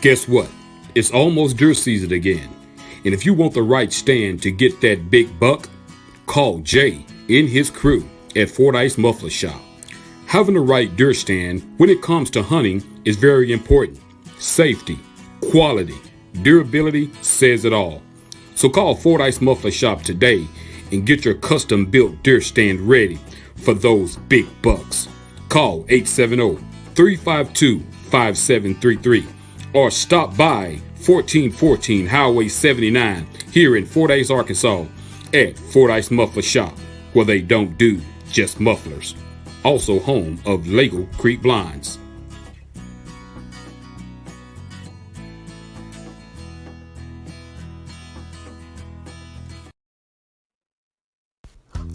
Guess what? It's almost deer season again. And if you want the right stand to get that big buck, call Jay and his crew at Fordyce Muffler Shop. Having the right deer stand when it comes to hunting is very important. Safety, quality, durability says it all. So call Fordyce Muffler Shop today and get your custom built deer stand ready for those big bucks. Call 870-352-5733 or stop by 1414 Highway 79 here in Fordyce, Arkansas at Fordyce Muffler Shop, where they don't do just mufflers. Also home of Lago Creek Blinds.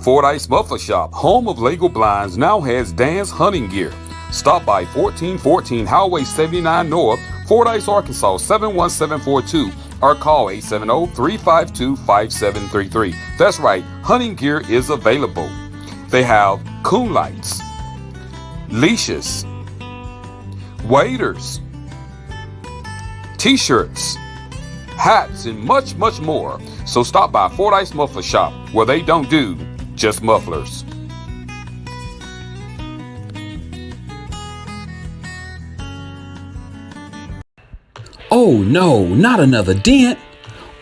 Fordyce Muffler Shop, home of Lago Blinds, now has Dan's hunting gear. Stop by 1414 Highway 79 North, Fordyce, Arkansas 71742, or call 870-352-5733. That's right, hunting gear is available. They have coon lights, leashes, waders, t-shirts, hats, and much, much more. So stop by Fordyce Muffler Shop, where they don't do just mufflers. Oh no, not another dent!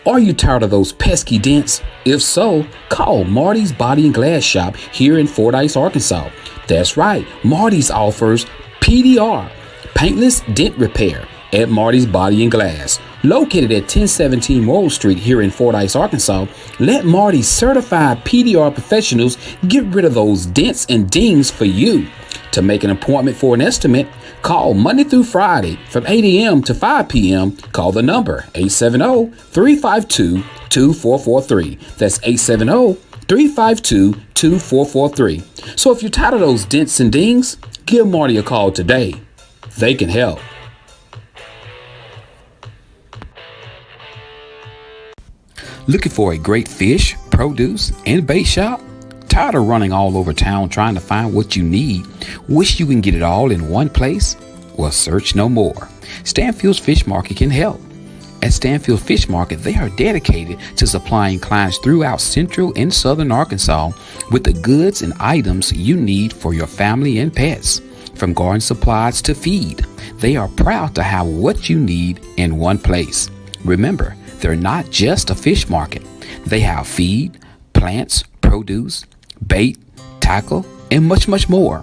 Are you tired of those pesky dents? If so, call Marty's Body and Glass Shop here in Fordyce, Arkansas. That's right, Marty's offers PDR, paintless dent repair, at Marty's Body and Glass. Located at 1017 Morrill Street here in Fordyce, Arkansas, let Marty's certified PDR professionals get rid of those dents and dings for you. To make an appointment for an estimate, call Monday through Friday from 8 a.m. to 5 p.m. Call the number 870-352-2443. That's 870-352-2443. So if you're tired of those dents and dings, give Marty a call today. They can help. Looking for a great fish, produce, and bait shop? Tired of running all over town trying to find what you need? Wish you can get it all in one place? Well, search no more. Stanfield Fish Market can help. At Stanfield Fish Market, they are dedicated to supplying clients throughout central and southern Arkansas with the goods and items you need for your family and pets. From garden supplies to feed, they are proud to have what you need in one place. Remember, they're not just a fish market. They have feed, plants, produce, bait, tackle, and much, much more.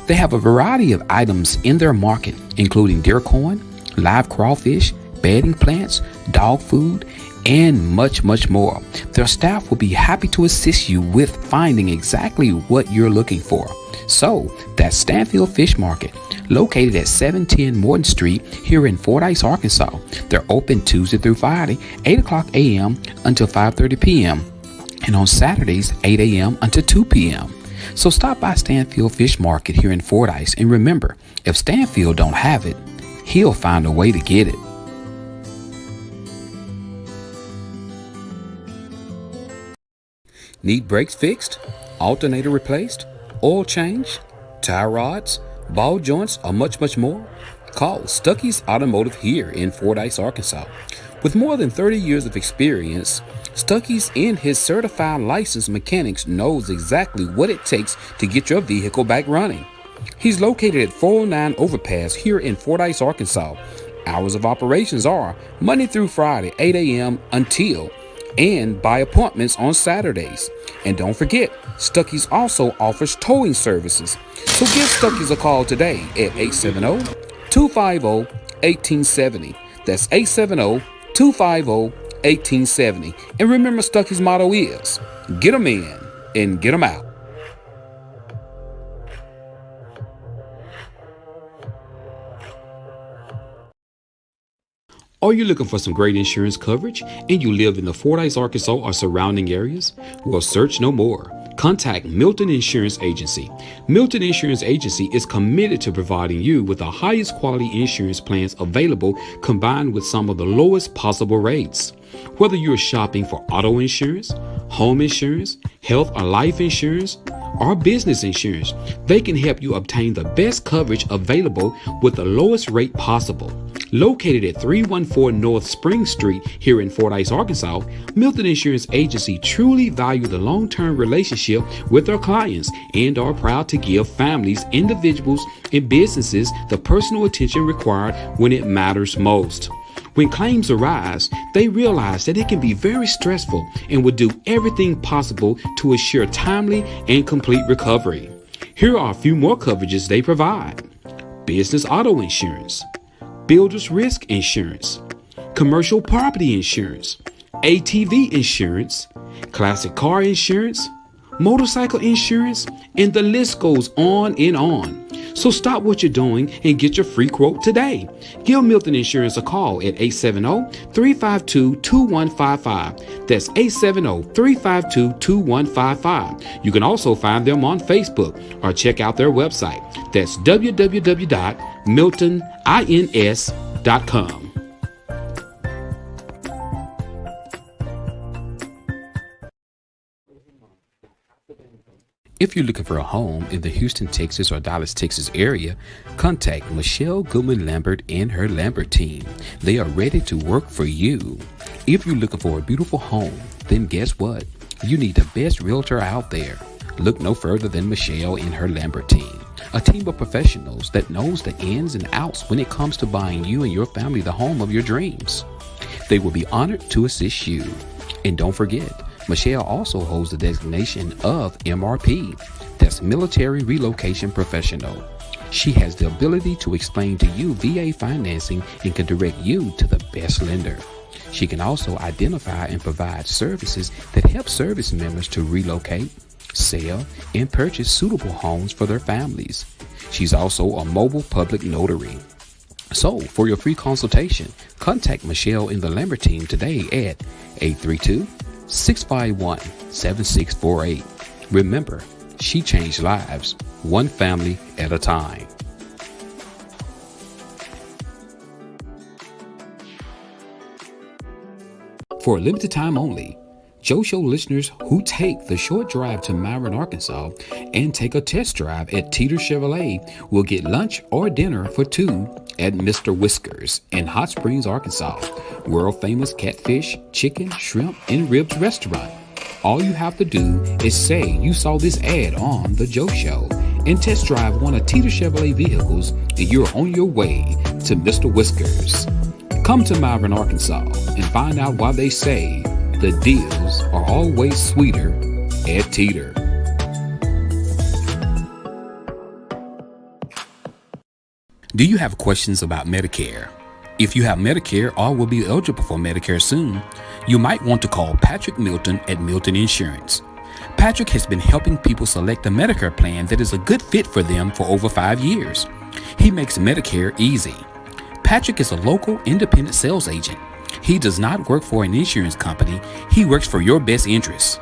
They have a variety of items in their market, including deer corn, live crawfish, bedding plants, dog food, and much, much more. Their staff will be happy to assist you with finding exactly what you're looking for. So, that's Stanfield Fish Market, located at 710 Morton Street here in Fordyce, Arkansas. They're open Tuesday through Friday, 8 o'clock a.m. until 5:30 p.m. and on Saturdays, 8 a.m. until 2 p.m. So stop by Stanfield Fish Market here in Fordyce, and remember, if Stanfield don't have it, he'll find a way to get it. Need brakes fixed, alternator replaced, oil change, tie rods, ball joints, or much, much more? Call Stuckey's Automotive here in Fordyce, Arkansas. With more than 30 years of experience, Stuckey's and his certified licensed mechanics knows exactly what it takes to get your vehicle back running. He's located at 409 Overpass here in Fordyce, Arkansas. Hours of operations are Monday through Friday, 8 a.m. until and by appointments on Saturdays. And don't forget, Stuckey's also offers towing services. So give Stuckey's a call today at 870-250-1870. That's 870-250-1870. And remember, Stuckey's motto is, get 'em in and get 'em out. Are you looking for some great insurance coverage and you live in the Fordyce, Arkansas or surrounding areas? Well, search no more. Contact Milton Insurance Agency. Milton Insurance Agency is committed to providing you with the highest quality insurance plans available, combined with some of the lowest possible rates. Whether you're shopping for auto insurance, home insurance, health or life insurance, or business insurance, they can help you obtain the best coverage available with the lowest rate possible. Located at 314 North Spring Street here in Fordyce, Arkansas, Milton Insurance Agency truly value the long-term relationship with their clients and are proud to give families, individuals, and businesses the personal attention required when it matters most. When claims arise, they realize that it can be very stressful and will do everything possible to assure timely and complete recovery. Here are a few more coverages they provide: business auto insurance, builder's risk insurance, commercial property insurance, ATV insurance, classic car insurance, motorcycle insurance, and the list goes on and on. So stop what you're doing and get your free quote today. Give Milton Insurance a call at 870-352-2155. That's 870-352-2155. You can also find them on Facebook or check out their website. That's www.miltonins.com. If you're looking for a home in the Houston, Texas or Dallas, Texas area, contact Mashell, Goodwin, Lambert and her Lambert Team. They are ready to work for you. If you're looking for a beautiful home, then guess what? You need the best realtor out there. Look no further than Mashell and her Lambert Team. A team of professionals that knows the ins and outs when it comes to buying you and your family the home of your dreams. They will be honored to assist you. And don't forget, Mashell also holds the designation of MRP, that's Military Relocation Professional. She has the ability to explain to you VA financing and can direct you to the best lender. She can also identify and provide services that help service members to relocate, sell, and purchase suitable homes for their families. She's also a mobile public notary. So, for your free consultation, contact Mashell and the Lambert Team today at 832-651-7648. Remember, she changed lives, one family at a time. For a limited time only, Joe Show listeners who take the short drive to Malvern, Arkansas and take a test drive at Teeter Chevrolet will get lunch or dinner for two at Mr. Whiskers in Hot Springs, Arkansas, world famous catfish, chicken, shrimp, and ribs restaurant. All you have to do is say you saw this ad on The Joe Show and test drive one of Teeter Chevrolet vehicles and you're on your way to Mr. Whiskers. Come to Malvern, Arkansas and find out why they say the deals are always sweeter at Teeter. Do you have questions about Medicare? If you have Medicare or will be eligible for Medicare soon, you might want to call Patrick Milton at Milton Insurance. Patrick has been helping people select a Medicare plan that is a good fit for them for over 5 years. He makes Medicare easy. Patrick is a local independent sales agent. He does not work for an insurance company. He works for your best interests.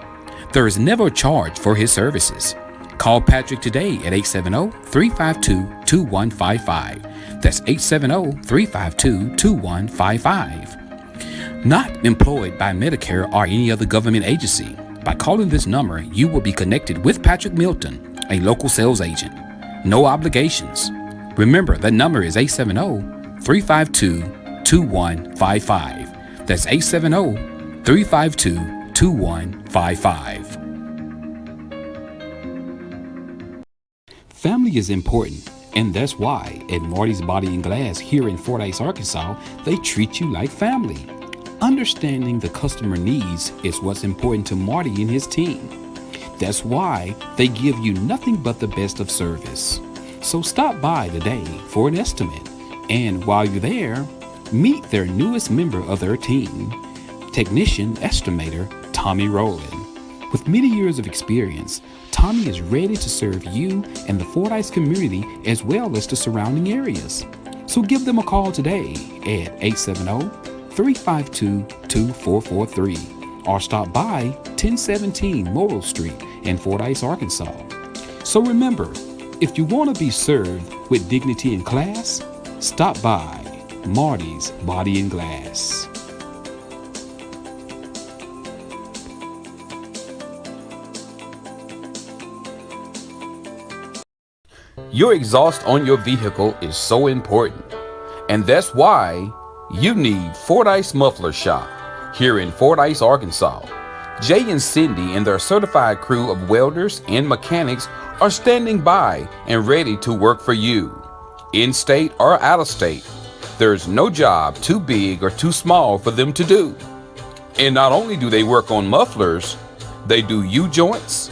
There is never a charge for his services. Call Patrick today at 870-352-2155. That's 870-352-2155. Not employed by Medicare or any other government agency. By calling this number, you will be connected with Patrick Milton, a local sales agent. No obligations. Remember, that number is 870-352-2155. That's 870-352-2155. Family is important, and that's why at Marty's Body and Glass here in Fordyce, Arkansas, they treat you like family. Understanding the customer needs is what's important to Marty and his team. That's why they give you nothing but the best of service. So stop by today for an estimate, and while you're there, meet their newest member of their team, technician estimator Tommy Rowland. With many years of experience, Tommy is ready to serve you and the Fordyce community as well as the surrounding areas. So give them a call today at 870-352-2443 or stop by 1017 Morrill Street in Fordyce, Arkansas. So remember, if you want to be served with dignity and class, stop by Marty's Body and Glass. Your exhaust on your vehicle is so important, and that's why you need Fordyce Muffler Shop here in Fordyce, Arkansas. Jay and Cindy and their certified crew of welders and mechanics are standing by and ready to work for you. In-state or out-of-state, there's no job too big or too small for them to do. And not only do they work on mufflers, they do U-joints,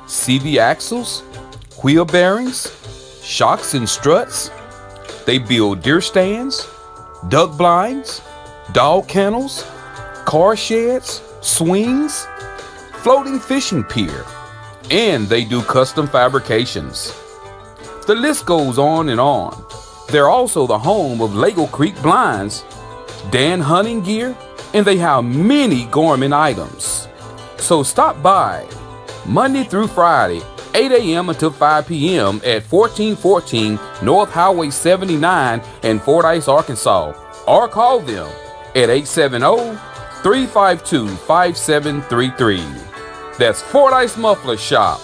CV axles, wheel bearings, shocks and struts. They build deer stands, duck blinds, dog kennels, car sheds, swings, floating fishing pier, and they do custom fabrications. The list goes on and on. They're also the home of Lego Creek Blinds, Dan Hunting Gear, and they have many gourmet items. So stop by Monday through Friday, 8 a.m. until 5 p.m. at 1414 North Highway 79 in Fordyce, Arkansas, or call them at 870-352-5733. That's Fordyce Muffler Shop,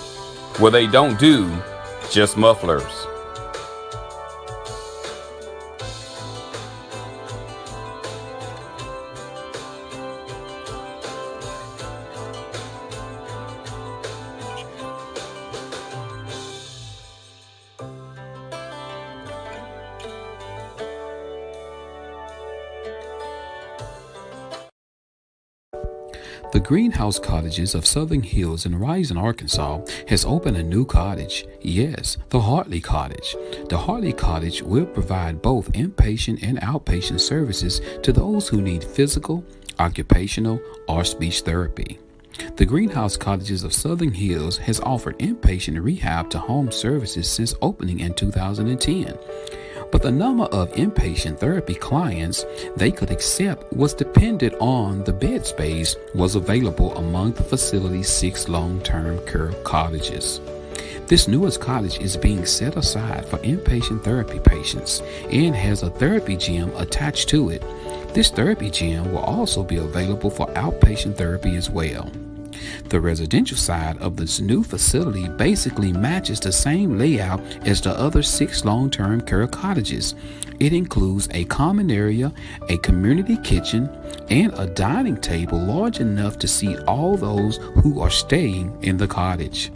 where they don't do just mufflers. The Greenhouse Cottages of Southern Hills in Rison, Arkansas has opened a new cottage. Yes, the Hartley Cottage. The Hartley Cottage will provide both inpatient and outpatient services to those who need physical, occupational, or speech therapy. The Greenhouse Cottages of Southern Hills has offered inpatient rehab to home services since opening in 2010. But the number of inpatient therapy clients they could accept was dependent on the bed space was available among the facility's 6 long-term care cottages. This newest cottage is being set aside for inpatient therapy patients and has a therapy gym attached to it. This therapy gym will also be available for outpatient therapy as well. The residential side of this new facility basically matches the same layout as the other 6 long-term care cottages. It includes a common area, a community kitchen, and a dining table large enough to seat all those who are staying in the cottage.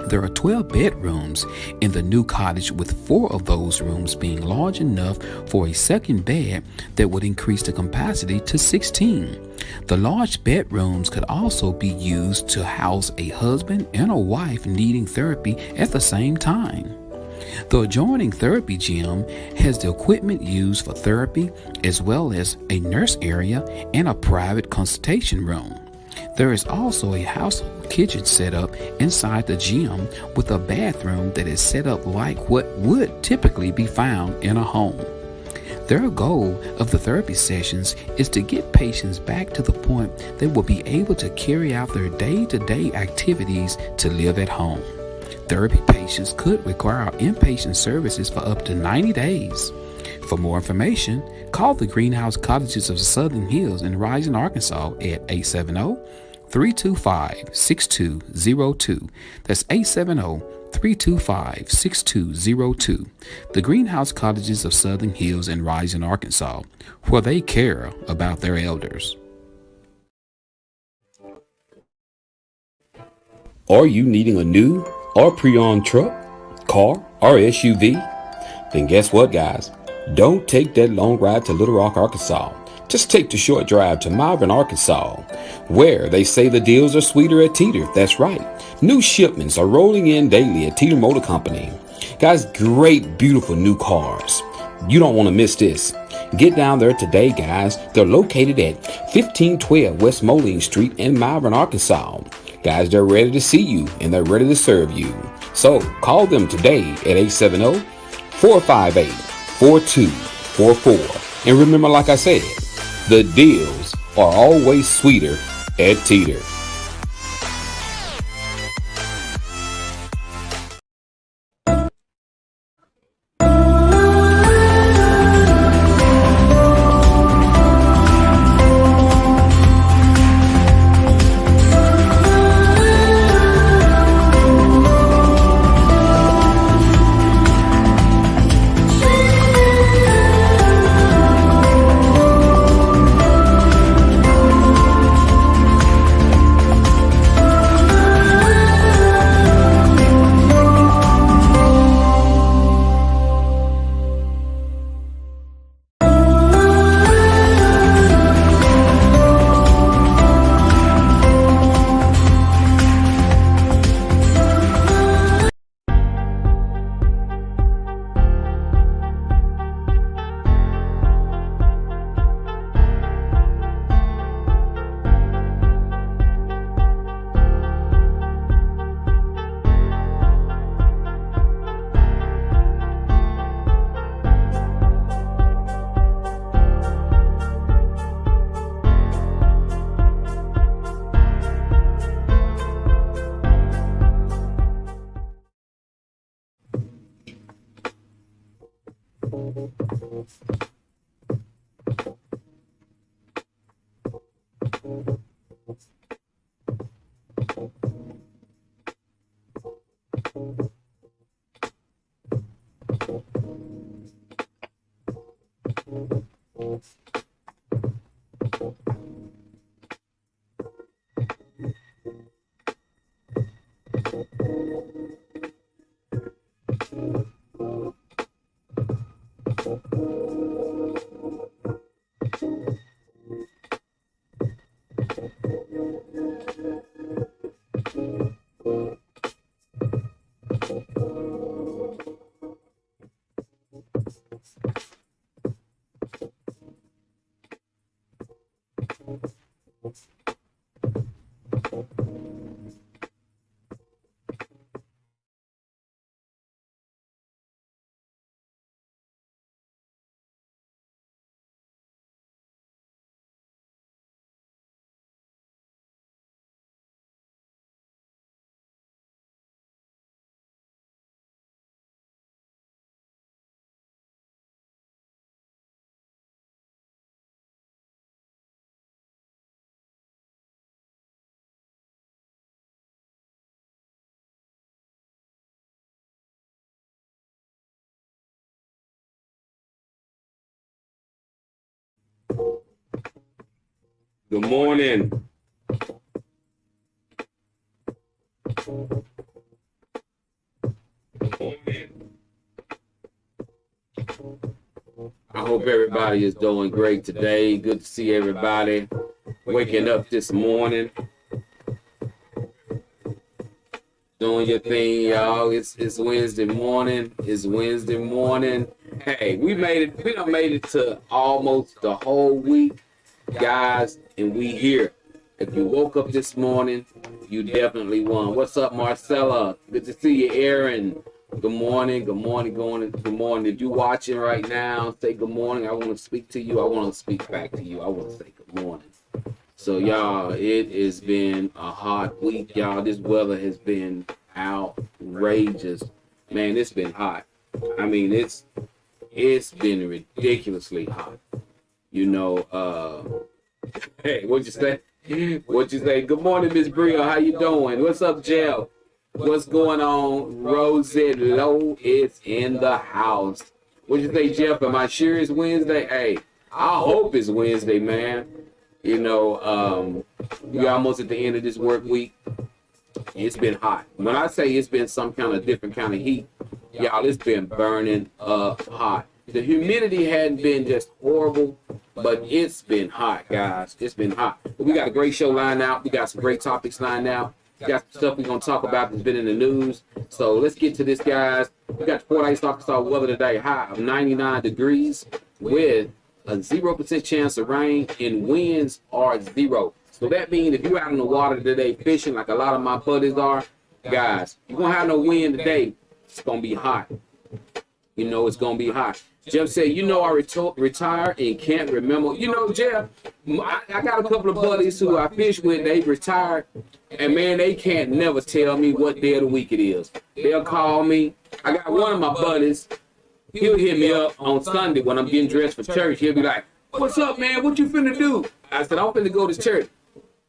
There are 12 bedrooms in the new cottage, with 4 of those rooms being large enough for a second bed that would increase the capacity to 16. The large bedrooms could also be used to house a husband and a wife needing therapy at the same time. The adjoining therapy gym has the equipment used for therapy, as well as a nurse area and a private consultation room. There is also a household kitchen set up inside the gym with a bathroom that is set up like what would typically be found in a home. Their goal of the therapy sessions is to get patients back to the point they will be able to carry out their day-to-day activities to live at home. Therapy patients could require inpatient services for up to 90 days. For more information, call the Greenhouse Cottages of Southern Hills in Rison, Arkansas at 870-325-6202. That's 870-325-6202. The Greenhouse Cottages of Southern Hills in Rison, Arkansas, where they care about their elders. Are you needing a new or pre-owned truck, car, or SUV? Then guess what, guys? Don't take that long ride to Little Rock, Arkansas. Just take the short drive to Malvern, Arkansas, where they say the deals are sweeter at Teeter. That's right. New shipments are rolling in daily at Teeter Motor Company. Guys, great, beautiful new cars. You don't want to miss this. Get down there today, guys. They're located at 1512 West Moline Street in Malvern, Arkansas. Guys, they're ready to see you and they're ready to serve you. So call them today at 870-458-4244. And remember, like I said, the deals are always sweeter at Teeter. Good morning. I hope everybody is doing great today. Good to see everybody waking up this morning, doing your thing, y'all. It's Wednesday morning. It's Wednesday morning. Hey, we made it. We done made it to almost the whole week, guys, and we here. If you woke up this morning, you definitely won. What's up, Marcella? Good to see you, Aaron. Good morning, good morning, good morning. If you watching right now, say good morning. I want to speak to you. I want to speak back to you. I want to say good morning. So, y'all, it has been a hot week, y'all. This weather has been outrageous. Man, it's been hot. I mean, it's been ridiculously hot. You know, hey, what'd you say? What'd you say? Good morning, Miss Bria. How you doing? What's up, Jell? What's going on? Rosie Lowe is in the house. What'd you say, Jeff? Am I sure it's Wednesday? Hey, I hope it's Wednesday, man. You know, we're almost at the end of this work week. It's been hot. When I say it's been some kind of different kind of heat, y'all, it's been burning up hot. The humidity hadn't been just horrible, but it's been hot, guys. It's been hot. But we got a great show lined out. We got some great topics lined out. We got some stuff we're going to talk about that's been in the news. So let's get to this, guys. We got the Fordyce Arkansas weather today, high of 99 degrees with a 0% chance of rain, and winds are 0. So that means if you're out in the water today fishing, like a lot of my buddies are, guys, you won't have no wind today. It's going to be hot. You know it's going to be hot. Jeff said, you know, I retired and can't remember. You know, Jeff, I got a couple of buddies who I fish with. They retired, and, man, they can't never tell me what day of the week it is. They'll call me. I got one of my buddies. He'll hit me up on Sunday when I'm getting dressed for church. He'll be like, what's up, man? What you finna do? I said, I'm finna go to church.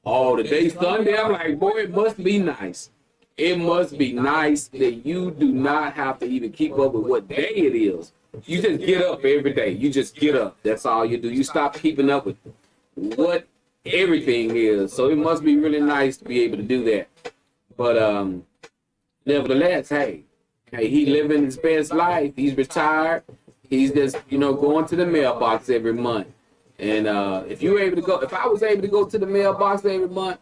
Oh, today's Sunday? I'm like, boy, it must be nice. It must be nice that you do not have to even keep up with what day it is. You just get up every day. You just get up. That's all you do. You stop keeping up with what everything is. So it must be really nice to be able to do that. But nevertheless, hey, he living his best life. He's retired. He's just, you know, going to the mailbox every month. And if you were able to go, if I was able to go to the mailbox every month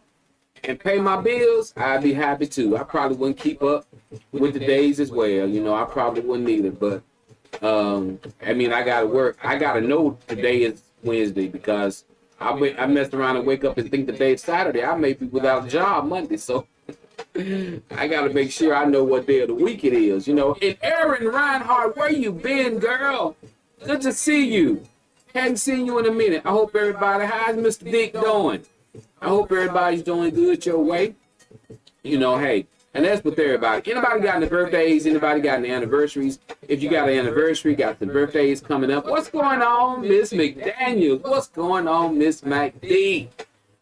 and pay my bills, I'd be happy too. I probably wouldn't keep up with the days as well. You know, I probably wouldn't either. But I mean, I gotta work. I gotta know today is Wednesday because I messed around and wake up and think the day is Saturday. I may be without a job Monday, so I gotta make sure I know what day of the week it is. You know, and Erin Reinhardt, where you been, girl? Good to see you. Hadn't seen you in a minute. I hope everybody, how's Mr. Dick doing? I hope everybody's doing good your way. You know, hey, And that's with everybody. Anybody got any birthdays? Anybody got any anniversaries? If you got an anniversary, got the birthdays coming up. What's going on, Miss McDaniels? What's going on, Miss McD?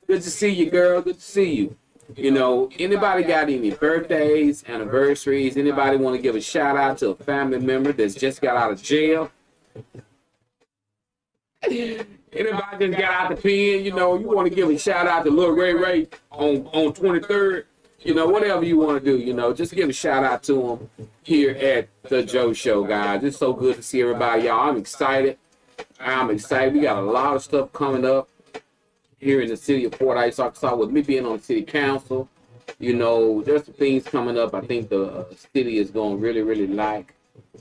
Good to see you, girl. Good to see you. You know, anybody got any birthdays, anniversaries? Anybody want to give a shout out to a family member that's just got out of jail? Anybody just got out the pen? You know, you want to give a shout out to Lil Ray Ray on 23rd? You know, whatever you want to do, you know, just give a shout out to him here at the Joe Show, guys. It's so good to see everybody, y'all. I'm excited. We got a lot of stuff coming up here in the city of Fordyce, Arkansas, with me being on the city council. You know, there's some things coming up I think the city is going to really, really like.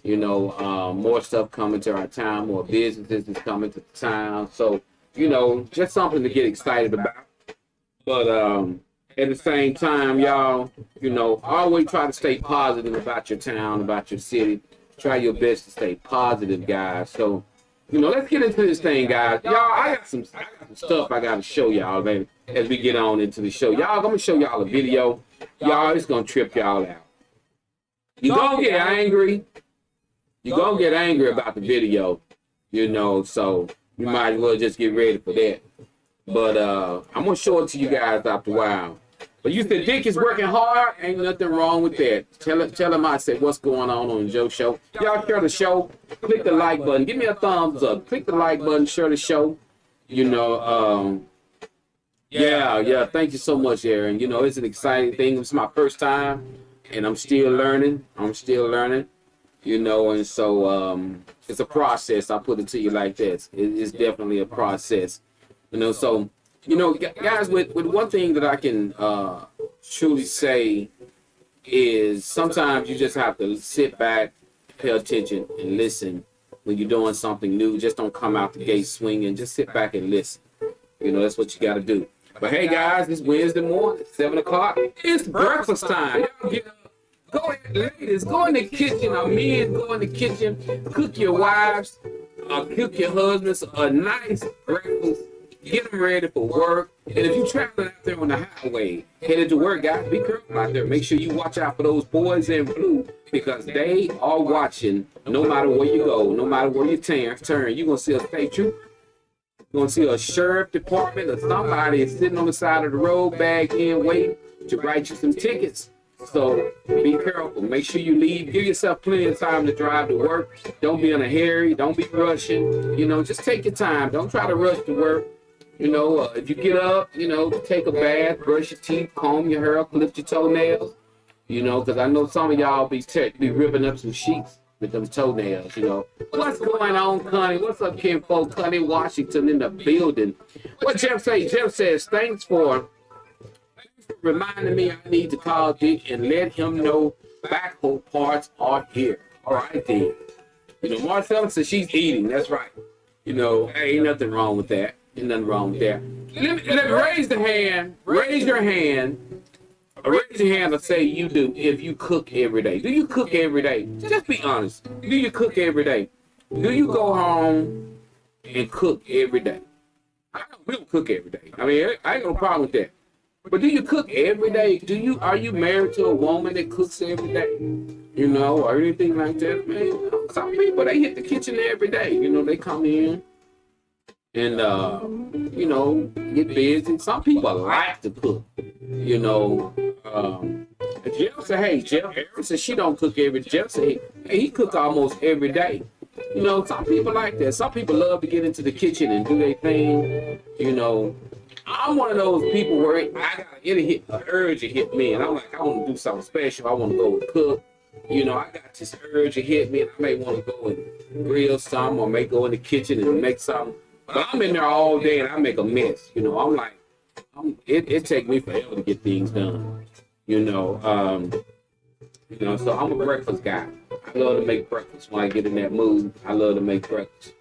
You know, more stuff coming to our town, more businesses is coming to the town. So, you know, just something to get excited about. But at the same time, y'all, you know, always try to stay positive about your town, about your city. Try your best to stay positive, guys. So, you know, let's get into this thing, guys. Y'all, I got some stuff I got to show y'all, baby, as we get on into the show. Y'all, I'm going to show y'all a video. Y'all, it's going to trip y'all out. You're going to get angry. You're going to get angry about the video, you know, so you might as well just get ready for that. But I'm going to show it to you guys after a while. But you said Dick is working hard. Ain't nothing wrong with that. Tell him I said what's going on the Joe Show. Y'all share the show. Click the like button. Give me a thumbs up. Click the like button. Share the show. You know, yeah. Thank you so much, Aaron. You know, it's an exciting thing. It's my first time, and I'm still learning. You know, and so it's a process. I put it to you like this. It's definitely a process. You know, so, you know, guys, with one thing that I can truly say is sometimes you just have to sit back, pay attention, and listen when you're doing something new. Just don't come out the gate swinging. Just sit back and listen. You know, that's what you got to do. But hey, guys, it's Wednesday morning, 7 o'clock. It's breakfast time. Y'all get up. Go ahead, ladies. Go in the kitchen. Men, go in the kitchen. Cook your wives. Cook your husbands a nice breakfast. Get them ready for work. And if you're traveling out there on the highway, headed to work, guys, be careful out there. Make sure you watch out for those boys in blue, because they are watching no matter where you go, no matter where you turn. You're going to see a state trooper. You're going to see a sheriff department or somebody is sitting on the side of the road, bag in, waiting to write you some tickets. So be careful. Make sure you leave. Give yourself plenty of time to drive to work. Don't be in a hurry. Don't be rushing. You know, just take your time. Don't try to rush to work. You know, if you get up, you know, take a bath, brush your teeth, comb your hair, clip your toenails. You know, because I know some of y'all be ripping up some sheets with them toenails, you know. What's going on, Connie? What's up, kinfolk? Connie Washington in the building. What Jeff say? Jeff says, thanks for reminding me I need to call Dick and let him know backhoe parts are here. All right, then. You know, Marcella says she's eating. That's right. You know, ain't nothing wrong with that. Ain't nothing wrong with that. Let me raise the hand. Raise your hand. Raise your hand and say you do if you cook every day. Do you cook every day? Just be honest. Do you cook every day? Do you go home and cook every day? We don't cook every day. I mean, I ain't no problem with that. But do you cook every day? Are you married to a woman that cooks every day? You know, or anything like that? Man, some people, they hit the kitchen every day. You know, they come in and, you know, get busy. Some people like to cook, you know. Jeff said, hey, Jeff said she don't cook every day. Jeff said, hey, he cook almost every day. You know, some people like that. Some people love to get into the kitchen and do their thing, you know. I'm one of those people where I got an urge to hit me, and I'm like, I want to do something special. I want to go and cook. You know, I got this urge to hit me, and I may want to go and grill something, or may go in the kitchen and make something. But I'm in there all day, and I make a mess. You know, I'm like, it take me forever to get things done. You know, so I'm a breakfast guy. I love to make breakfast when I get in that mood. I love to make breakfast.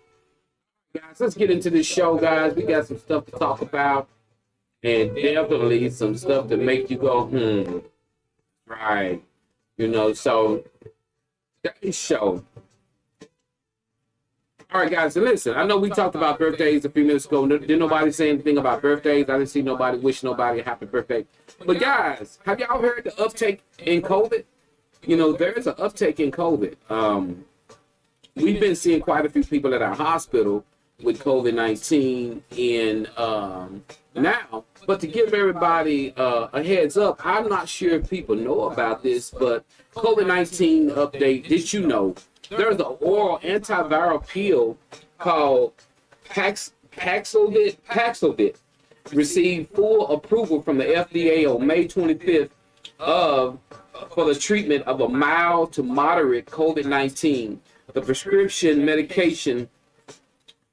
Guys, let's get into this show, guys. We got some stuff to talk about, and definitely some stuff to make you go, right. You know, so today's show, All right, guys. So listen, I know we talked about birthdays a few minutes ago. Didn't nobody say anything about birthdays. I didn't see nobody wish nobody a happy birthday. But guys, have y'all heard the uptake in COVID? You know, there is an uptake in COVID. We've been seeing quite a few people at our hospital with COVID-19 in now. But to give everybody a heads up, I'm not sure if people know about this, but COVID-19 update. Did you know there's an oral antiviral pill called Paxlovid received full approval from the FDA on May 25th for the treatment of a mild to moderate COVID-19. The prescription medication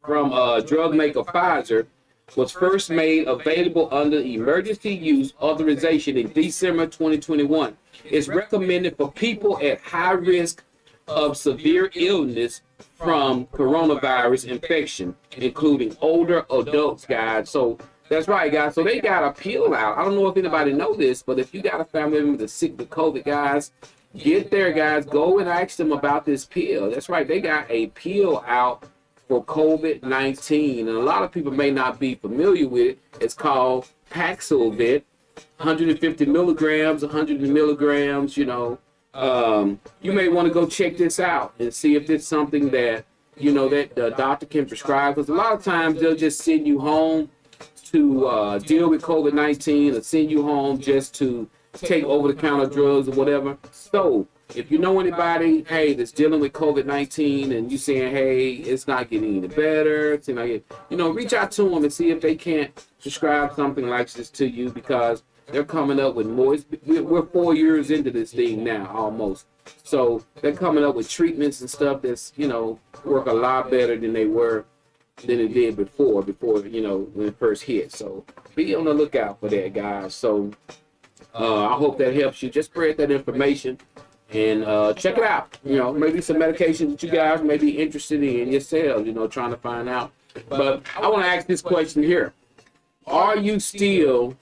from drugmaker Pfizer was first made available under emergency use authorization in December 2021. It's recommended for people at high risk of severe illness from coronavirus infection, including older adults, guys. So that's right, guys. So they got a pill out. I don't know if anybody know this, but if you got a family member that's sick with COVID, guys, get there, guys. Go and ask them about this pill. That's right. They got a pill out for COVID-19, and a lot of people may not be familiar with it. It's called Paxlovid, 150 milligrams, 100 milligrams. You know, you may want to go check this out and see if it's something that that the doctor can prescribe. Because a lot of times they'll just send you home to deal with COVID-19, or send you home just to take over-the-counter drugs or whatever. So if you know anybody, hey, that's dealing with COVID-19 and you saying, hey, it's not getting any better, it's not reach out to them and see if they can't prescribe something like this to you, because they're coming up with more. We're 4 years into this thing now, almost. So they're coming up with treatments and stuff that's, work a lot better than it did before, when it first hit. So be on the lookout for that, guys. So I hope that helps you. Just spread that information and check it out. Maybe some medication that you guys may be interested in yourselves, trying to find out. But I want to ask this question here. Are you still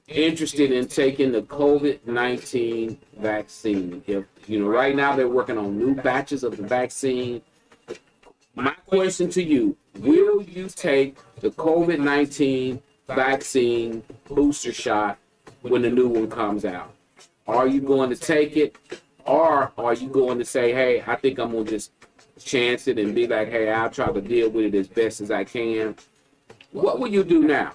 interested in taking the COVID-19 vaccine? If, right now they're working on new batches of the vaccine. My question to you, will you take the COVID-19 vaccine booster shot when the new one comes out? Are you going to take it, or are you going to say, hey, I think I'm going to just chance it and be like, hey, I'll try to deal with it as best as I can? What will you do now?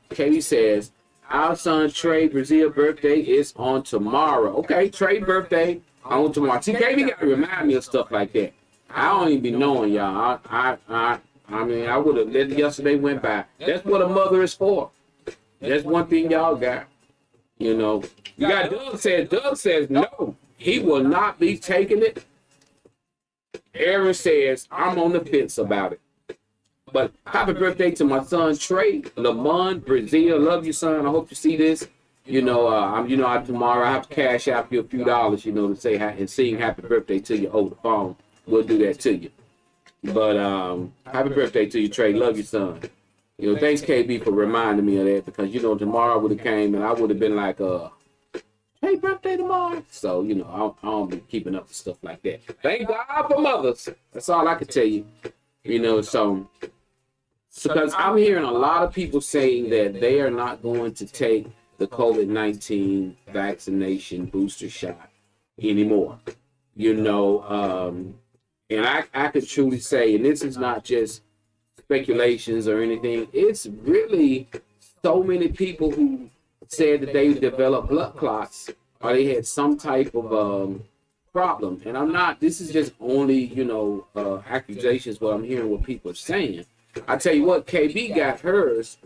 Katie says, our son Trey Brazil birthday is on tomorrow. Okay, Trey birthday on tomorrow. See, Katie got to remind me of stuff like that. I don't even be knowing, y'all. I mean, I would have let yesterday went by. That's what a mother is for. That's one thing y'all got. You got Doug says no, he will not be taking it. Aaron says, I'm on the fence about it. But happy birthday to my son Trey Lamont Brazil. Love you, son. I hope you see this. Tomorrow I have to cash out you a few dollars, to say and sing happy birthday to you over the phone. We'll do that to you. But happy birthday to you, Trey. Love you, son. Thanks, KB, for reminding me of that, because tomorrow would have came and I would have been like, hey, birthday tomorrow. So I don't be keeping up with stuff like that. Thank God for mothers. That's all I can tell you. So because I'm hearing a lot of people saying that they are not going to take the COVID-19 vaccination booster shot anymore. And I could truly say, and this is not just speculations or anything, it's really so many people who said that they developed blood clots or they had some type of problem. And this is just only, accusations, what I'm hearing what people are saying. I tell you what, KB got hers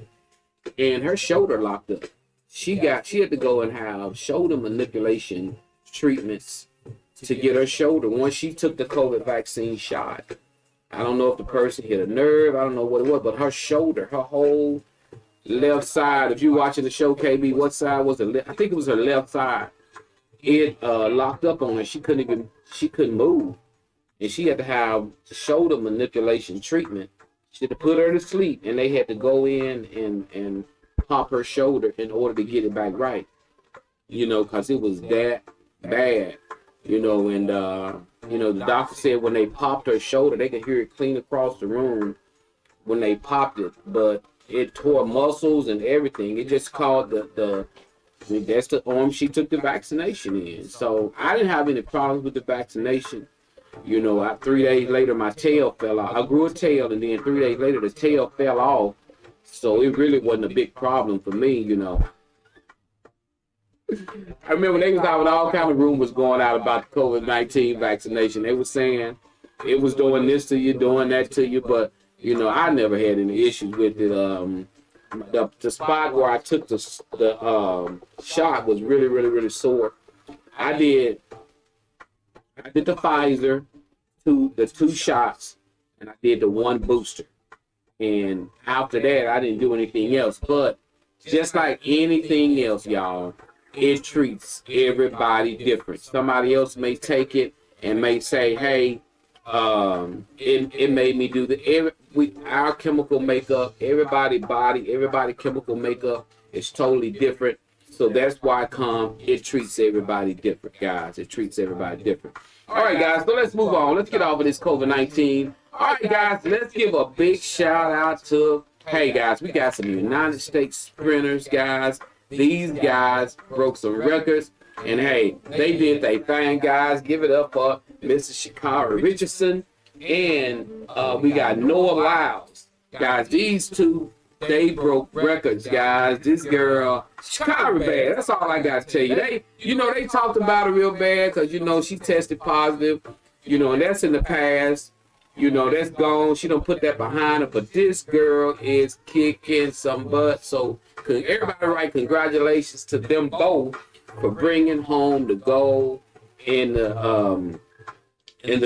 and her shoulder locked up. She had to go and have shoulder manipulation treatments to get her shoulder once she took the COVID vaccine shot. I don't know if the person hit a nerve, I don't know what it was, but her shoulder, her whole left side, if you're watching the show, KB, what side was it? I think it was her left side. It locked up on her. She couldn't move. And she had to have shoulder manipulation treatment. She had to put her to sleep, and they had to go in and pop her shoulder in order to get it back right. Because it was that bad. And The doctor said when they popped her shoulder, they could hear it clean across the room when they popped it, but it tore muscles and everything. It just called that's the arm she took the vaccination in. So I didn't have any problems with the vaccination. 3 days later, my tail fell off. I grew a tail, and then 3 days later, the tail fell off. So it really wasn't a big problem for me, I remember they was out with all kind of rumors going out about the COVID-19 vaccination. They were saying it was doing this to you, doing that to you, but I never had any issues with it. The spot where I took the shot was really, really, really sore. I did the Pfizer, the 2 shots, and I did the 1 booster. And after that, I didn't do anything else. But just like anything else, y'all, it treats everybody different. Somebody else may take it and may say, hey, it made me do our chemical makeup, everybody chemical makeup is totally different. So that's why it treats everybody different, guys. It treats everybody different. All right, guys, so let's move on. Let's get off of this COVID-19. All right, guys, let's give a big shout out to, hey, guys, we got some United States sprinters, guys. These guys broke some records, and hey, they did their thing, guys. Give it up for Mrs. Sha'Carri Richardson, and we got Noah Lyles. Guys, these two, they broke records, guys. This girl, Sha'Carri bad. That's all I got to tell you. They talked about her real bad because, she tested positive, and that's in the past. That's gone. She don't put that behind her. But this girl is kicking some butt. So everybody write congratulations to them both for bringing home the gold in the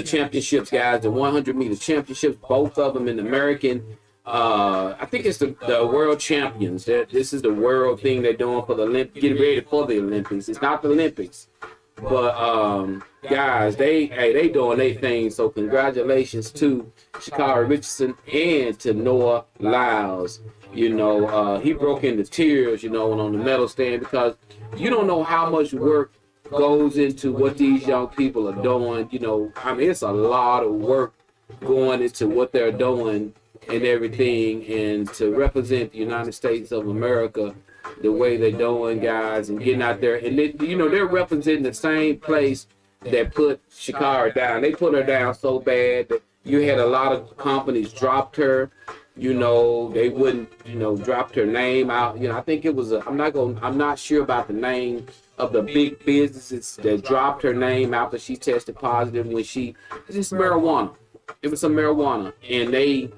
championships, guys. The 100-meter championships, both of them in the American. I think it's the world champions. This is the world thing they're doing for the Olympics. Getting ready for the Olympics. It's not the Olympics. But guys, they doing their thing. So congratulations to Sha'Carri Richardson and to Noah Lyles. He broke into tears, on the medal stand because you don't know how much work goes into what these young people are doing. It's a lot of work going into what they're doing and everything, and to represent the United States of America the way they're doing, guys, and getting out there. And they're representing the same place that put Sha'Carri down. They put her down so bad that you had a lot of companies dropped her. They wouldn't, dropped her name out. I think it was I'm not sure about the name of the big businesses that dropped her name after she tested positive when it's marijuana. It was some marijuana, and they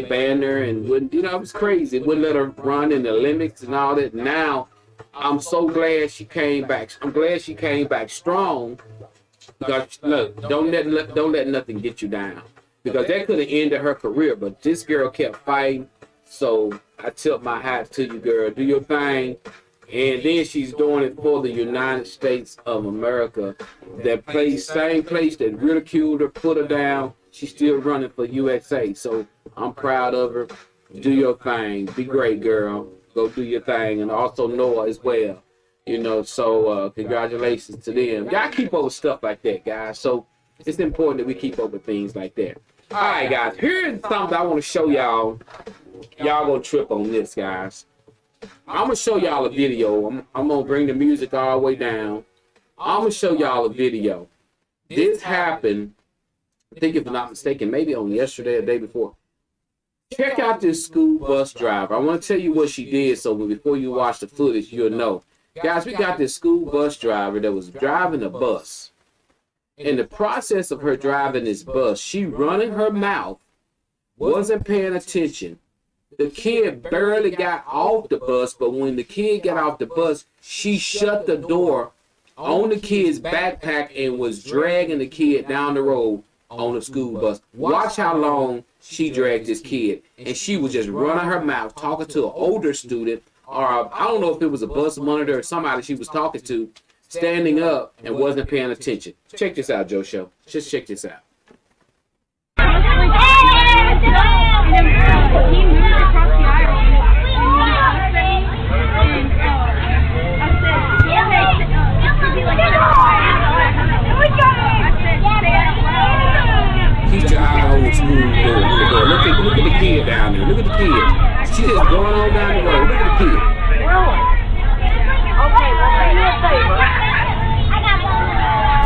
banned her and wouldn't, it was crazy. It wouldn't let her run in the Olympics and all that. Now, I'm so glad she came back. I'm glad she came back strong because, look, don't let nothing get you down because that could have ended her career, but this girl kept fighting. So I tilt my hat to you, girl. Do your thing. And then she's doing it for the United States of America. Same place that ridiculed her, put her down. She's still running for USA. So I'm proud of her. Do your thing. Be great, girl. Go do your thing. And also Noah as well. So congratulations to them. Y'all keep up with stuff like that, guys. So it's important that we keep up with things like that. All right, guys. Here's something I want to show y'all. Y'all gonna trip on this, guys. I'm going to show y'all a video. I'm going to bring the music all the way down. I'm going to show y'all a video. This happened, I think if I'm not mistaken, maybe on yesterday or the day before. Check out this school bus driver. I want to tell you what she did so before you watch the footage, you'll know. Guys, we got this school bus driver that was driving a bus. In the process of her driving this bus, she running her mouth, wasn't paying attention. The kid barely got off the bus, but when the kid got off the bus, she shut the door on the kid's backpack and was dragging the kid down the road on the school bus. Watch how long she dragged this kid. And she was just running her mouth, talking to an older student, or I don't know if it was a bus monitor or somebody she was talking to, standing up and wasn't paying attention. Check this out, Joe Show. Just check this out. He moved across the aisle and I said, yeah, it could be like that. I said, down there. Look at the kid. She just going on down the road. Look at the kid. Really? Okay, well, do me a favor.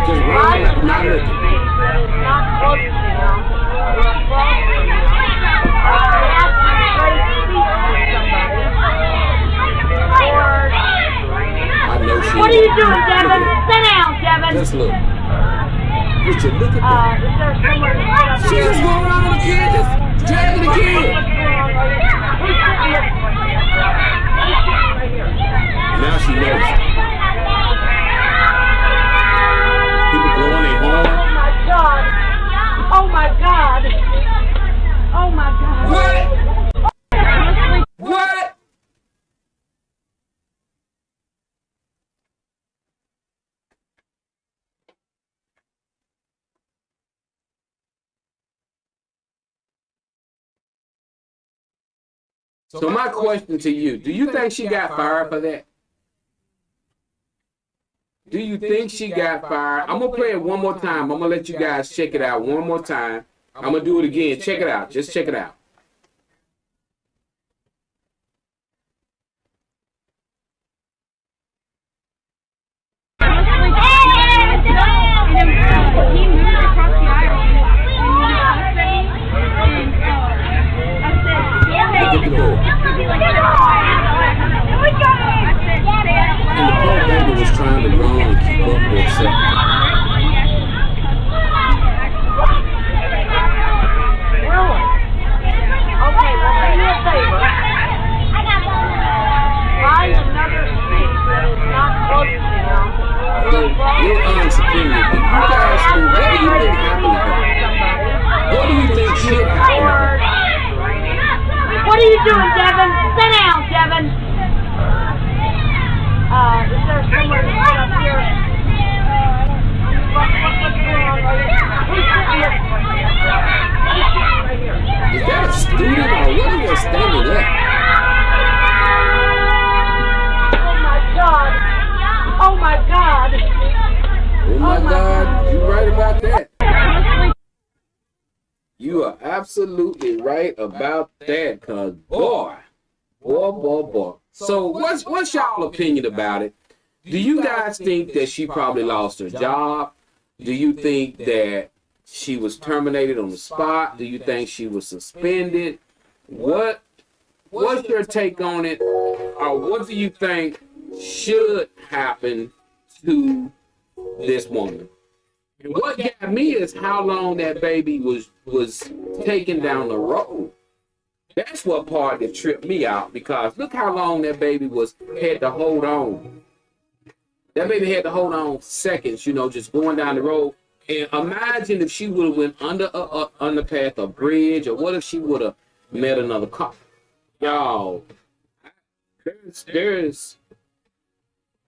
Just running up, not looking. Not close to them. I know she. What are you doing, Devin? Sit down, Devin. Just look. Richard, look at that. Is there somewhere to sit up She's here? just going around with the kid, just dragging the kid. Now she knows. People blowing their horn. Oh my God. Oh my God. Oh my God. What? What? So my question to you, do you think she got fired for that? Do you think she got fired? I'm going to play it one more time. I'm going to let you guys check it out one more time. I'm going to do it again. Check it out. Just check it out. He moved across the aisle and Look at the door. And the poor baby was trying to run and keep up with herself. Really? Okay, well, do me a favor. Find another seat that is not close to them. So, your honest opinion, do you guys think, what do you think happened to her? What do you think should happen to her? What are you doing, Devin? Sit down, Devin. Is there somewhere to sit up here? What's going on right here? Who's sitting here? Is that a student or what are they standing up? Oh my God. Oh my God. Oh my God, you're right about that. You are absolutely right about that, cause boy. So what's y'all opinion about it? Do you guys think that she probably lost her job? Do you think that she was terminated on the spot? Do you think she was suspended? What's your take on it? Or what do you think should happen to this woman? And what got me is how long that baby was taken down the road. That's what part that tripped me out, because look how long that baby had to hold on. That baby had to hold on seconds, just going down the road. And imagine if she would have went under a underpath, a bridge, or what if she would have met another car? Y'all, there's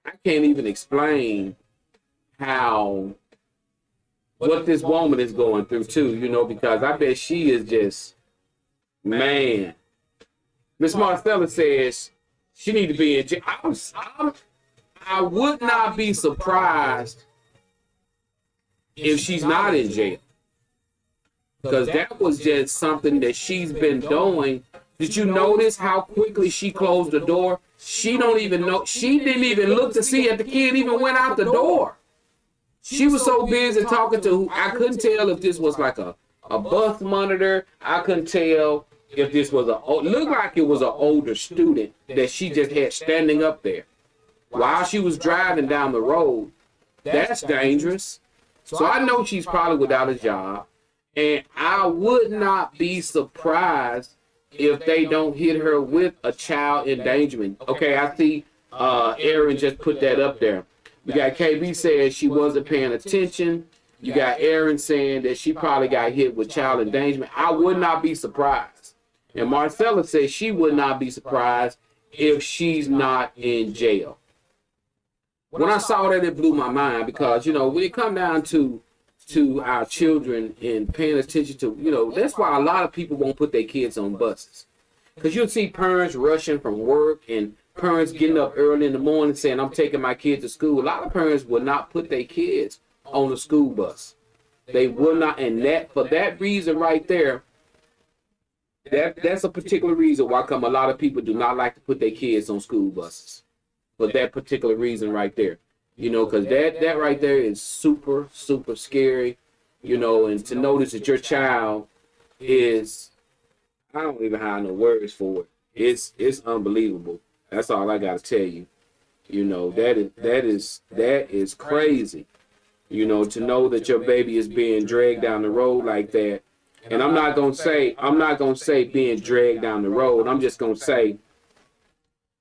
I can't even explain what this woman is going through too, because I bet she is just, man. Miss Marcella says she need to be in jail. I would not be surprised if she's not in jail, because that was just something that she's been doing. Did you notice how quickly she closed the door? She don't even know. She didn't even look to see if the kid even went out the door. She was so busy talking to, I couldn't tell if this was like a bus monitor. I couldn't tell if this was looked like it was an older student that she just had standing up there while she was driving down the road. That's dangerous. So I know she's probably without a job, and I would not be surprised if they don't hit her with a child endangerment. Okay, I see Aaron just put that up there. We got KB saying she wasn't paying attention. You got Aaron saying that she probably got hit with child endangerment. I would not be surprised. And Marcella says she would not be surprised if she's not in jail. When I saw that, it blew my mind, because, when it come down to our children and paying attention to, that's why a lot of people won't put their kids on buses. Because you'll see parents rushing from work and parents getting up early in the morning saying, I'm taking my kids to school. A lot of parents will not put their kids on the school bus. They will not. And for that reason right there, that's a particular reason why come a lot of people do not like to put their kids on school buses. For that particular reason right there. Because that right there is super, super scary, and to notice that your child is, I don't even have no words for it. It's unbelievable. That's all I gotta tell you. That is crazy. To know that your baby is being dragged down the road like that. And I'm not gonna say being dragged down the road. I'm just gonna say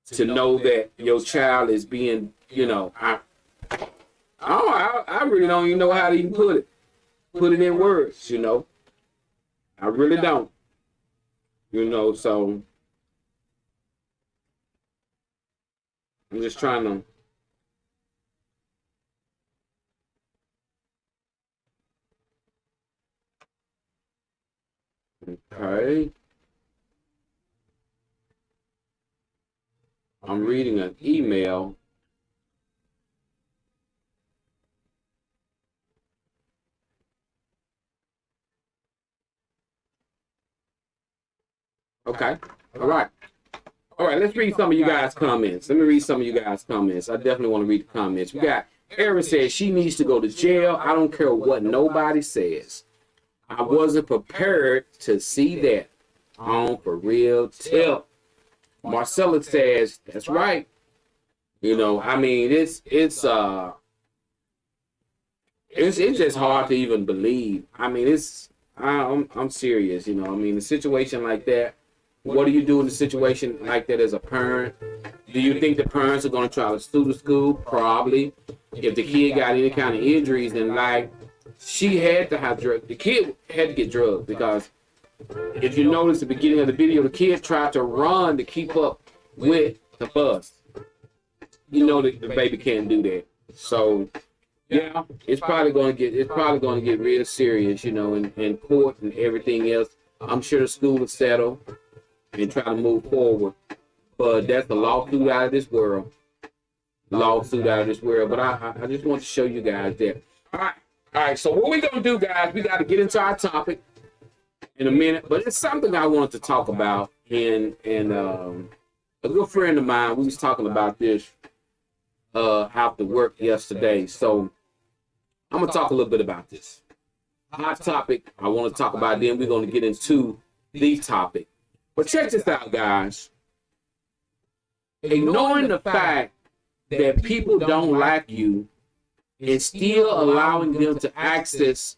to know that your child is being, I really don't even know how to even put it in words, I really don't, so I'm just trying to. Okay. I'm reading an email. Okay. All right. Let's read some of you guys' comments. Let me read some of you guys' comments. I definitely want to read the comments. We got Erin says she needs to go to jail. I don't care what nobody says. I wasn't prepared to see that. For real tip. Marcella says, that's right. I mean, it's just hard to even believe. I mean, I'm serious, I mean, a situation like that, what do you do in a situation like that as a parent? Do you think the parents are going to try to sue the school? Probably. If the kid got any kind of injuries, then she had to have drugs. The kid had to get drugs because if you notice the beginning of the video, the kid tried to run to keep up with the bus. The baby can't do that. So yeah, it's probably going to get real serious, in court and everything else. I'm sure the school will settle and try to move forward. But that's a lawsuit out of this world. But I just want to show you guys that. All right. So what we're going to do, guys, we got to get into our topic in a minute. But it's something I wanted to talk about. And a good friend of mine, we was talking about this after work yesterday. So I'm going to talk a little bit about this. Hot topic I want to talk about. Then we're going to get into the topic. But check this out, guys. Ignoring the fact that people don't like you and still allowing them access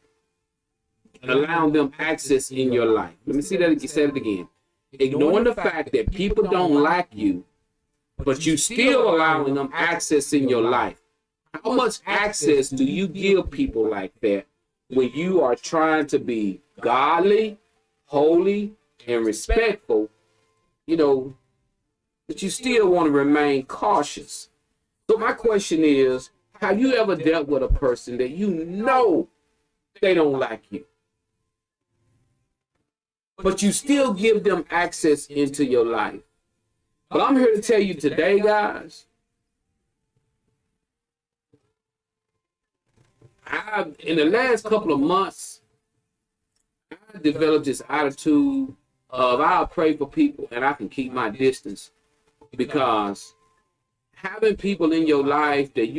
in your life. Let me see that you said it again. Ignoring the fact that people don't like you, but you still allowing them access in your life. How much access do you give people like that when you are trying to be godly, holy, and respectful, but you still want to remain cautious? So my question is, have you ever dealt with a person that they don't like you, but you still give them access into your life? But I'm here to tell you today, guys, in the last couple of months, I developed this attitude of I'll pray for people and I can keep my distance, because having people in your life that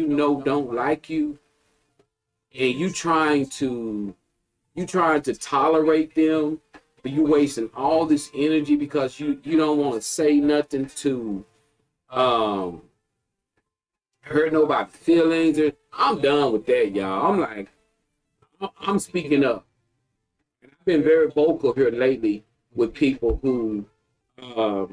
don't like you, and you trying to tolerate them, but you wasting all this energy because you don't want to say nothing to hurt nobody's feelings. I'm done with that, y'all. I'm speaking up. And I've been very vocal here lately with people who I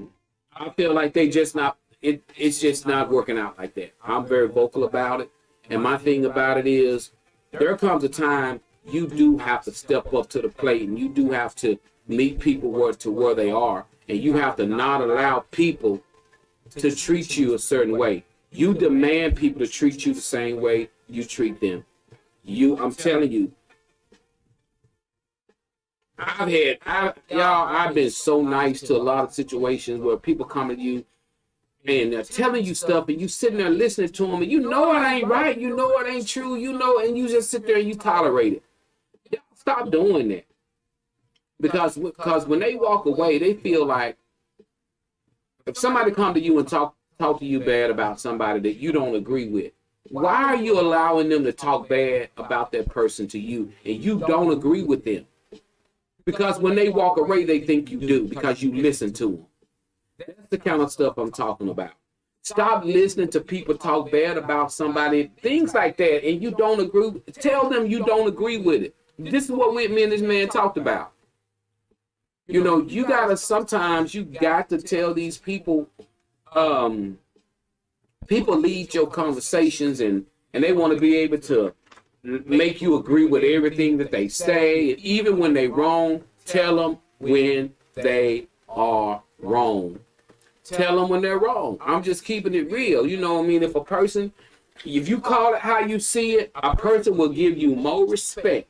feel like it's just not working out like that. I'm very vocal about it. And my thing about it is, there comes a time you do have to step up to the plate, and you do have to meet people where they are. And you have to not allow people to treat you a certain way. You demand people to treat you the same way you treat them. I'm telling you, I've been so nice to a lot of situations where people come to you and they're telling you stuff, and you sitting there listening to them, and it ain't right, it ain't true, and you just sit there and you tolerate it. Stop doing that. Because when they walk away, they feel like if somebody come to you and talk to you bad about somebody that you don't agree with, why are you allowing them to talk bad about that person to you and you don't agree with them? Because when they walk away, they think you do because you listen to them. That's the kind of stuff I'm talking about. Stop listening to people talk bad about somebody, things like that, and you don't agree. Tell them you don't agree with it. This is what me and this man talked about. You know, sometimes you got to tell these people, people lead your conversations and they want to be able to make you agree with everything that they say. And even when they're wrong, tell them when they are wrong. Tell them when they're wrong. I'm just keeping it real. You know what I mean? If you call it how you see it, a person will give you more respect.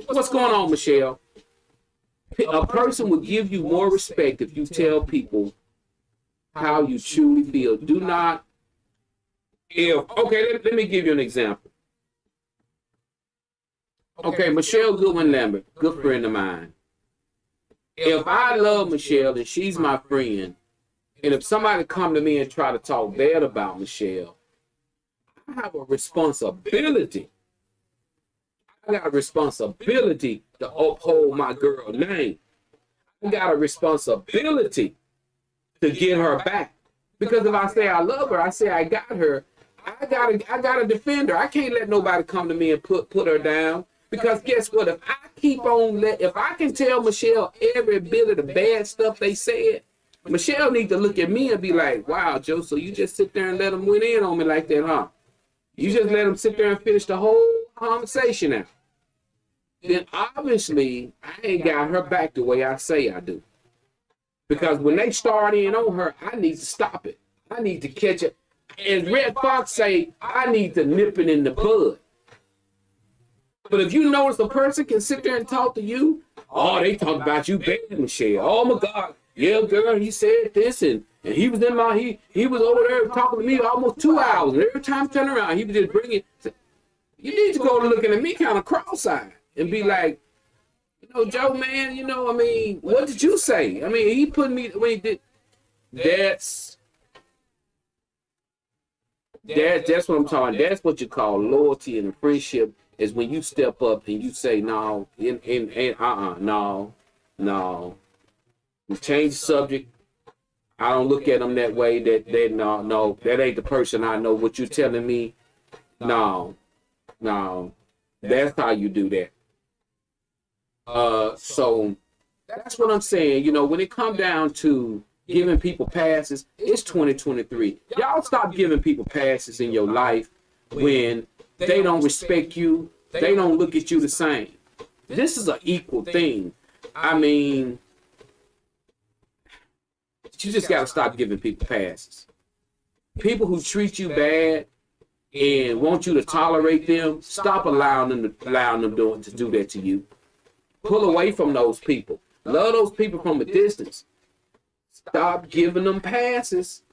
What's going on, Mashell? A person will give you more respect if you tell people how you truly feel. Do not. Okay, let me give you an example. Okay, Mashell Goodwin Lambert, good friend of mine. If I love Mashell and she's my friend, and if somebody come to me and try to talk bad about Mashell, I have a responsibility. I got a responsibility to uphold my girl's name. I got a responsibility to get her back. Because if I say I love her, I say I got her, I gotta defend her. I can't let nobody come to me and put her down. Because guess what? If I can tell Mashell every bit of the bad stuff they said, Mashell need to look at me and be like, wow, Joe, so you just sit there and let them win in on me like that, huh? You just let them sit there and finish the whole conversation out. Then obviously, I ain't got her back the way I say I do. Because when they start in on her, I need to stop it. I need to catch it. As Red Fox say, I need to nip it in the bud. But if you notice a person can sit there and talk to you, oh, they talk about you bad, Mashell. Oh my God. Yeah, girl, he said this and he was he was over there talking to me almost 2 hours. And every time I turn around, he was just bringing, you need to go looking at me kind of cross-eyed and be like, you know, Joe, man, you know, I mean, what did you say? I mean, he put me, when he did, that's what I'm talking. That's what you call loyalty and friendship, is when you step up and you say, no, no. You change the subject. I don't look at them that way. No, that ain't the person I know. What you're telling me, no. That's how you do that. So that's what I'm saying. You know, when it comes down to giving people passes, it's 2023. Y'all stop giving people passes in your life when they don't respect you. They don't look at you the same. This is an equal thing. I mean, you just got to stop giving people passes. People who treat you bad and want you to tolerate them, stop allowing them to do that to you. Pull away from those people. Love those people from a distance. Stop giving them passes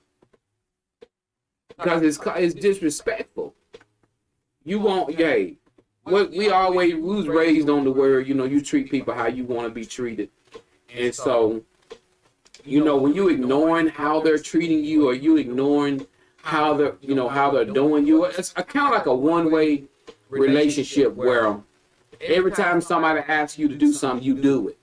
because it's disrespectful. You want, we was raised on the word, you know, you treat people how you want to be treated. And so, you know, when you ignoring how they're treating you, or you ignoring how they're doing you, it's kind of like a one-way relationship where every time somebody asks you to do something, you do it.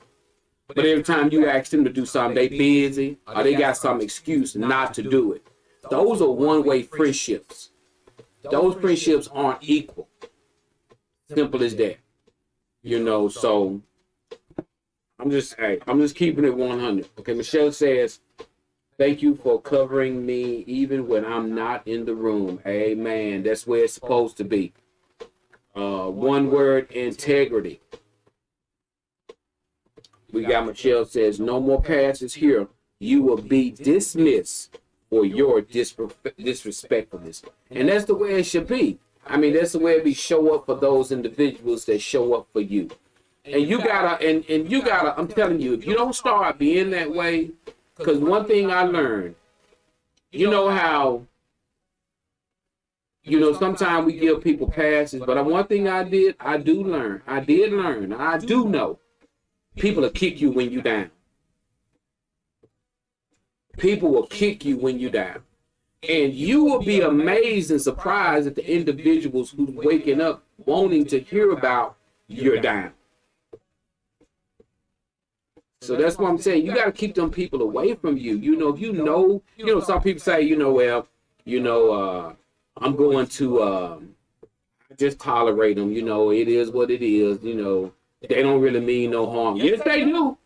But every time you ask them to do something, they busy or they got some excuse not to do it. Those are one-way friendships. Those friendships aren't equal. Simple as that. You know, so I'm just keeping it 100. Okay, Mashell says, thank you for covering me even when I'm not in the room. Amen. That's where it's supposed to be. One word, integrity. We got Mashell says, no more passes here. You will be dismissed for your disrespectfulness. And that's the way it should be. I mean, that's the way it be. Show up for those individuals that show up for you. And you gotta, I'm telling you, if you don't start being that way, because one thing I learned, you know how, you know, sometimes we give people passes, but one thing I did learn, I do know, People will kick you when you down. People will kick you when you down. And you will be amazed and surprised at the individuals who's waking up wanting to hear about your down. So that's what I'm saying. You got to keep them people away from you. If some people say, I'm going to just tolerate them. It is what it is. They don't really mean no harm. Yes, they do.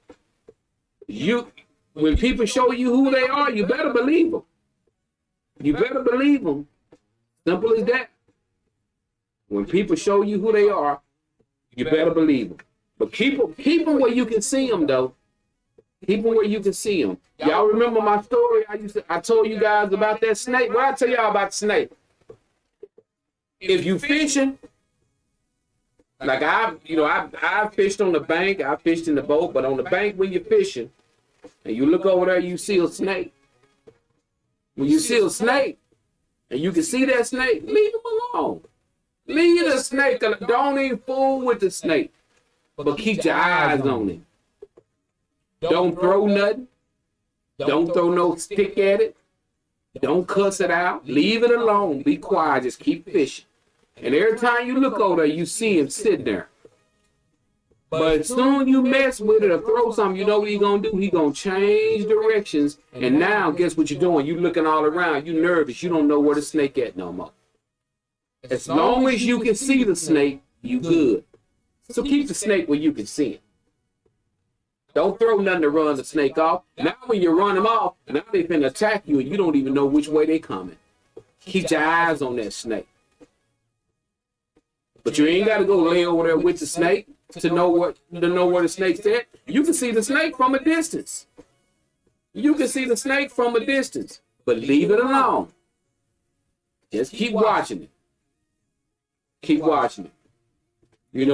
When people show you who they are, you better believe them. You better believe them. Simple as that. When people show you who they are, you better believe them. But keep them where you can see them, though. Keep them where you can see them. Y'all remember my story? I told you guys about that snake. Well, I tell y'all about the snake. If you fishing, like I fished on the bank, I fished in the boat, but on the bank when you're fishing, and you look over there, you see a snake. When you see a snake, and you can see that snake, leave him alone. Leave the snake. Don't even fool with the snake, but keep your eyes on him. Don't throw nothing. Don't throw no stick at it. Don't cuss it out. Leave it alone. Be quiet. Just keep fishing. And every time you look over there, you see him sitting there. But as soon as you mess with it or throw something, you know what he's going to do? He's going to change directions. And now, guess what you're doing? You're looking all around. You're nervous. You don't know where the snake at no more. As long as you can see the snake, you good. So keep the snake where you can see it. Don't throw nothing to run the snake off. Now when you run them off, now they finna attack you and you don't even know which way they coming. Keep your eyes on that snake. But you ain't got to go lay over there with the snake to know where the snake's at. You can see the snake from a distance. You can see the snake from a distance, but leave it alone. Just keep watching it. Keep watching it.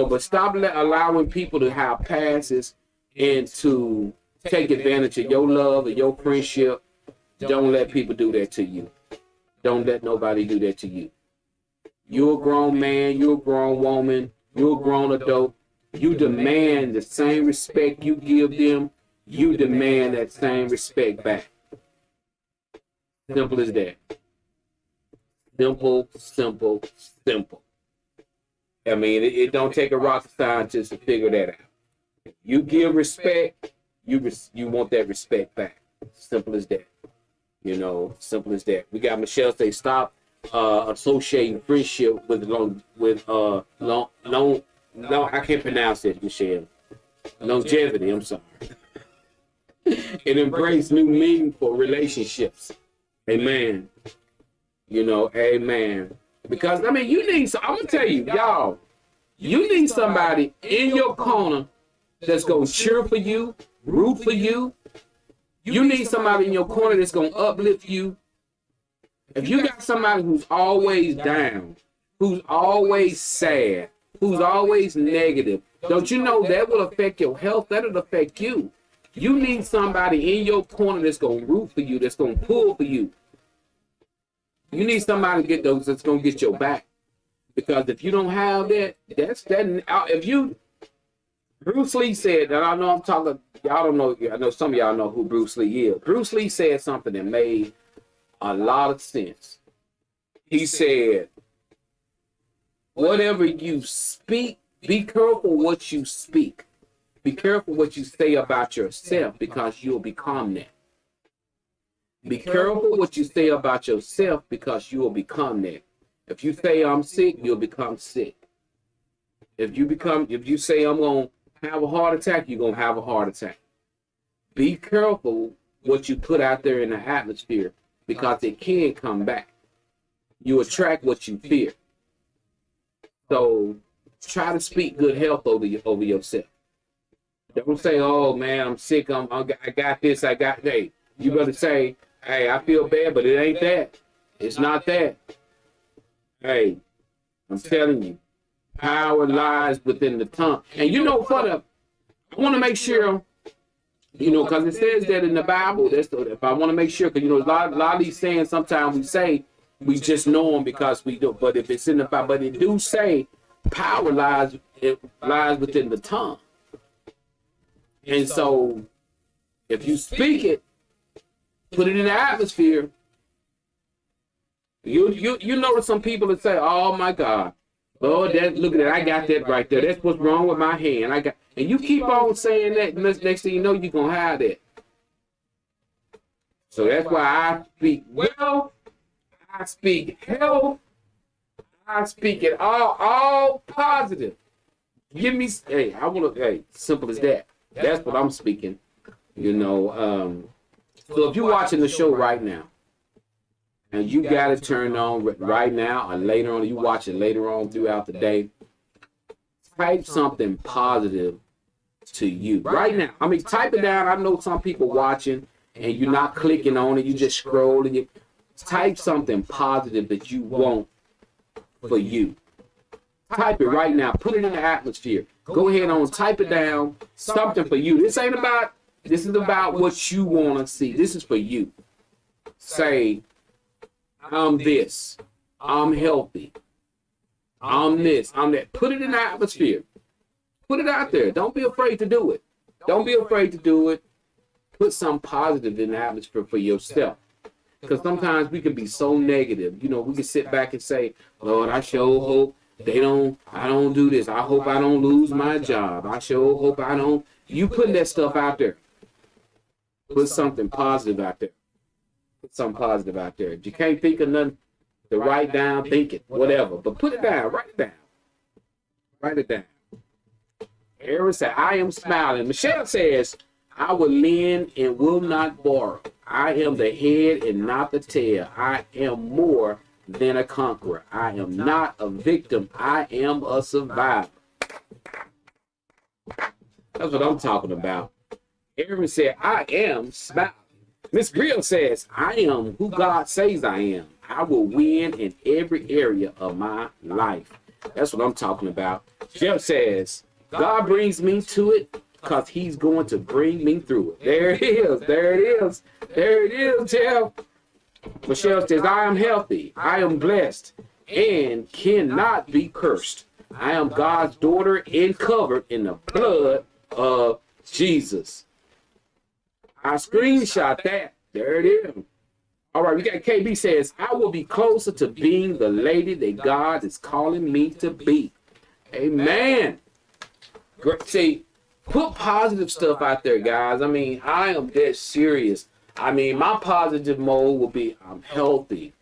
But stop allowing people to have passes and to take advantage of your love or your friendship. Don't let people do that to you. Don't let nobody do that to you. You're a grown man, you're a grown woman, you're a grown adult. You demand the same respect you give them, you demand that same respect back. Simple as that. Simple, simple, simple. I mean, it don't take a rocket scientist to figure that out. You give respect, you want that respect back. Simple as that. Simple as that. We got Mashell say stop associating friendship with I can't pronounce it, Mashell. Longevity, I'm sorry. And embrace new meaningful relationships. Amen. Amen. Because I'm gonna tell you, y'all, you need somebody in your corner that's gonna cheer for you, root for you. You need somebody in your corner that's gonna uplift you. If you got somebody who's always down, who's always sad, who's always negative, don't you know that will affect your health? That'll affect you. You need somebody in your corner that's gonna root for you, that's gonna pull for you. You need somebody to get those that's gonna get your back. Because if you don't have that, Bruce Lee said, and I know I'm talking, y'all don't know, I know some of y'all know who Bruce Lee is. Bruce Lee said something that made a lot of sense. He said, whatever you speak, be careful what you speak. Be careful what you say about yourself because you'll become that. Be careful what you say about yourself because you will become that. If you say I'm sick, you'll become sick. If you say I'm going to have a heart attack, you're going to have a heart attack. Be careful what you put out there in the atmosphere because it can come back. You attract what you fear. So try to speak good health over yourself. Don't say, oh man, I'm sick, I got this, I got that. You better say, hey, I feel bad, but it ain't that. It's not that. Hey, I'm telling you, power lies within the tongue. And I want to make sure, because it says that in the Bible, if I want to make sure, because, a lot of these sayings sometimes we say, we just know them because we do. But if it's in the Bible, but it do say power lies within the tongue. And so if you speak it, put it in the atmosphere, you notice some people that say, oh my God, Lord, look at that, I got that right there. That's what's wrong with my hand. And you keep on saying that, and next thing you know, you're gonna have that. So that's why I speak well, I speak health, I speak it all positive. Give me, simple as that. That's what I'm speaking. So if you're watching the show right now, and you got it turned on right now, or later on, you watch it later on throughout the day, type something positive to you right now. I mean, type it down. I know some people watching, and you're not clicking on it. You just scrolling it. Type something positive that you want for you. Type it right now. Put it in the atmosphere. Go ahead on. Type it down. Something for you. This is about what you want to see. This is for you. Say, I'm this. I'm healthy. I'm this. I'm that. Put it in the atmosphere. Put it out there. Don't be afraid to do it. Don't be afraid to do it. Put something positive in the atmosphere for yourself. Because sometimes we can be so negative. We can sit back and say, Lord, I sure hope I don't do this. I hope I don't lose my job. I sure hope I don't. You putting that stuff out there. Put something positive out there. Put something positive out there. If you can't think of nothing to write down, think it, whatever. But put it down. Write it down. Write it down. Aaron said, I am smiling. Mashell says, I will lend and will not borrow. I am the head and not the tail. I am more than a conqueror. I am not a victim. I am a survivor. That's what I'm talking about. Aaron said, I am smiling. Miss Grill says, I am who God says I am. I will win in every area of my life. That's what I'm talking about. Jeff says, God brings me to it because he's going to bring me through it. There it is. There it is. There it is, Jeff. Mashell says, I am healthy. I am blessed and cannot be cursed. I am God's daughter and covered in the blood of Jesus. I screenshot that. There it is. All right, we got KB says, I will be closer to being the lady that God is calling me to be. Amen. Great. See, put positive stuff out there, guys. I mean, I am that serious. I mean, my positive mode will be, I'm healthy.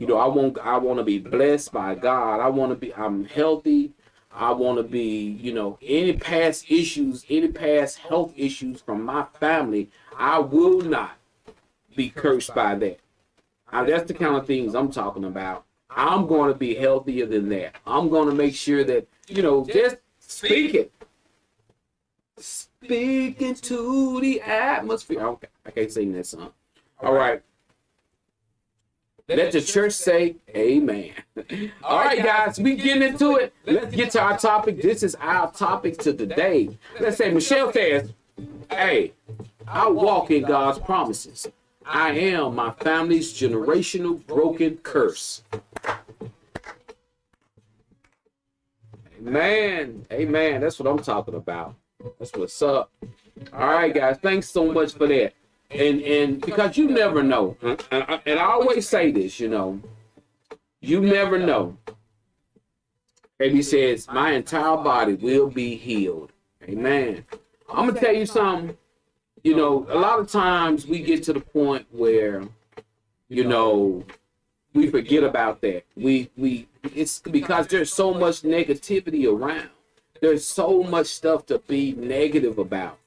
I want to be blessed by God. I'm healthy. I want to be, any past issues, any past health issues from my family, I will not be cursed by that. That's the kind of things I'm talking about. I'm going to be healthier than that. I'm going to make sure that, just speak it. Speak into the atmosphere. Okay, I can't sing that song. All right. Let the church say amen. All right, guys, we getting into it. Let's get to our topic. This is our topic to today. Let's say Mashell says, hey, I walk in God's promises. I am my family's generational broken curse. Amen. Amen. That's what I'm talking about. That's what's up. All right, guys. Thanks so much for that. And because you never know, and I always say this, you never know. Baby says, my entire body will be healed. Amen. I'm going to tell you something. A lot of times we get to the point where, we forget about that. It's because there's so much negativity around. There's so much stuff to be negative about.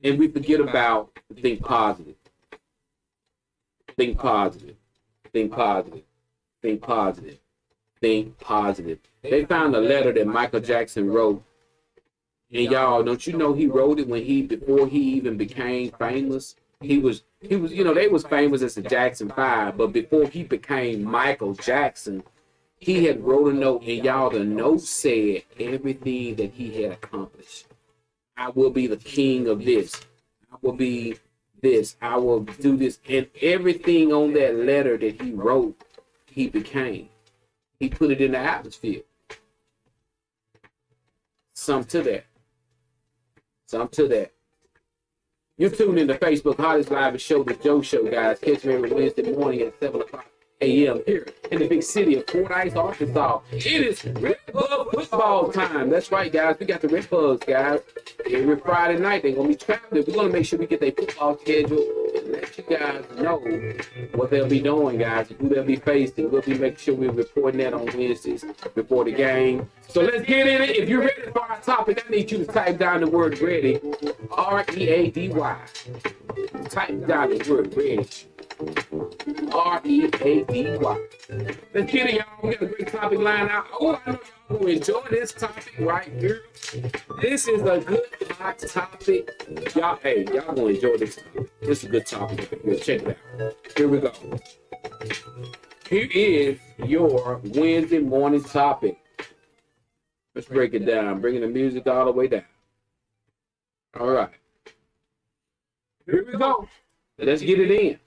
And we forget about think positive. Think positive. Think positive. Think positive. Think positive. They found a letter that Michael Jackson wrote. And y'all, don't you know he wrote it before he even became famous? He was, they was famous as the Jackson 5, but before he became Michael Jackson, he had wrote a note, and y'all, the note said everything that he had accomplished. I will be the king of this. I will be this. I will do this. And everything on that letter that he wrote, he became. He put it in the atmosphere. Some to that. You tuned in to Facebook Hottest Live Show, the Joe Show, guys. Catch me every Wednesday morning at 7 o'clock a.m. here in the big city of Fordyce, Arkansas. It is Red Bug football time. That's right, guys. We got the Red Bugs, guys. Every Friday night, they're going to be traveling. We're going to make sure we get their football schedule and let you guys know what they'll be doing, guys, and who they'll be facing. We'll be making sure we're reporting that on Wednesdays before the game. So let's get in it. If you're ready for our topic, I need you to type down the word ready, R-E-A-D-Y. Type down the word ready. R-E-A-D-Y. Let's get it, y'all. We got a great topic lined out. Oh, I know y'all will enjoy this topic right here. This is a good hot topic. Y'all, hey, y'all gonna enjoy this topic. This is a good topic. Here, check it out. Here we go. Here is your Wednesday morning topic. Let's break it down. Bringing the music all the way down. All right. Here we go. Let's get it in.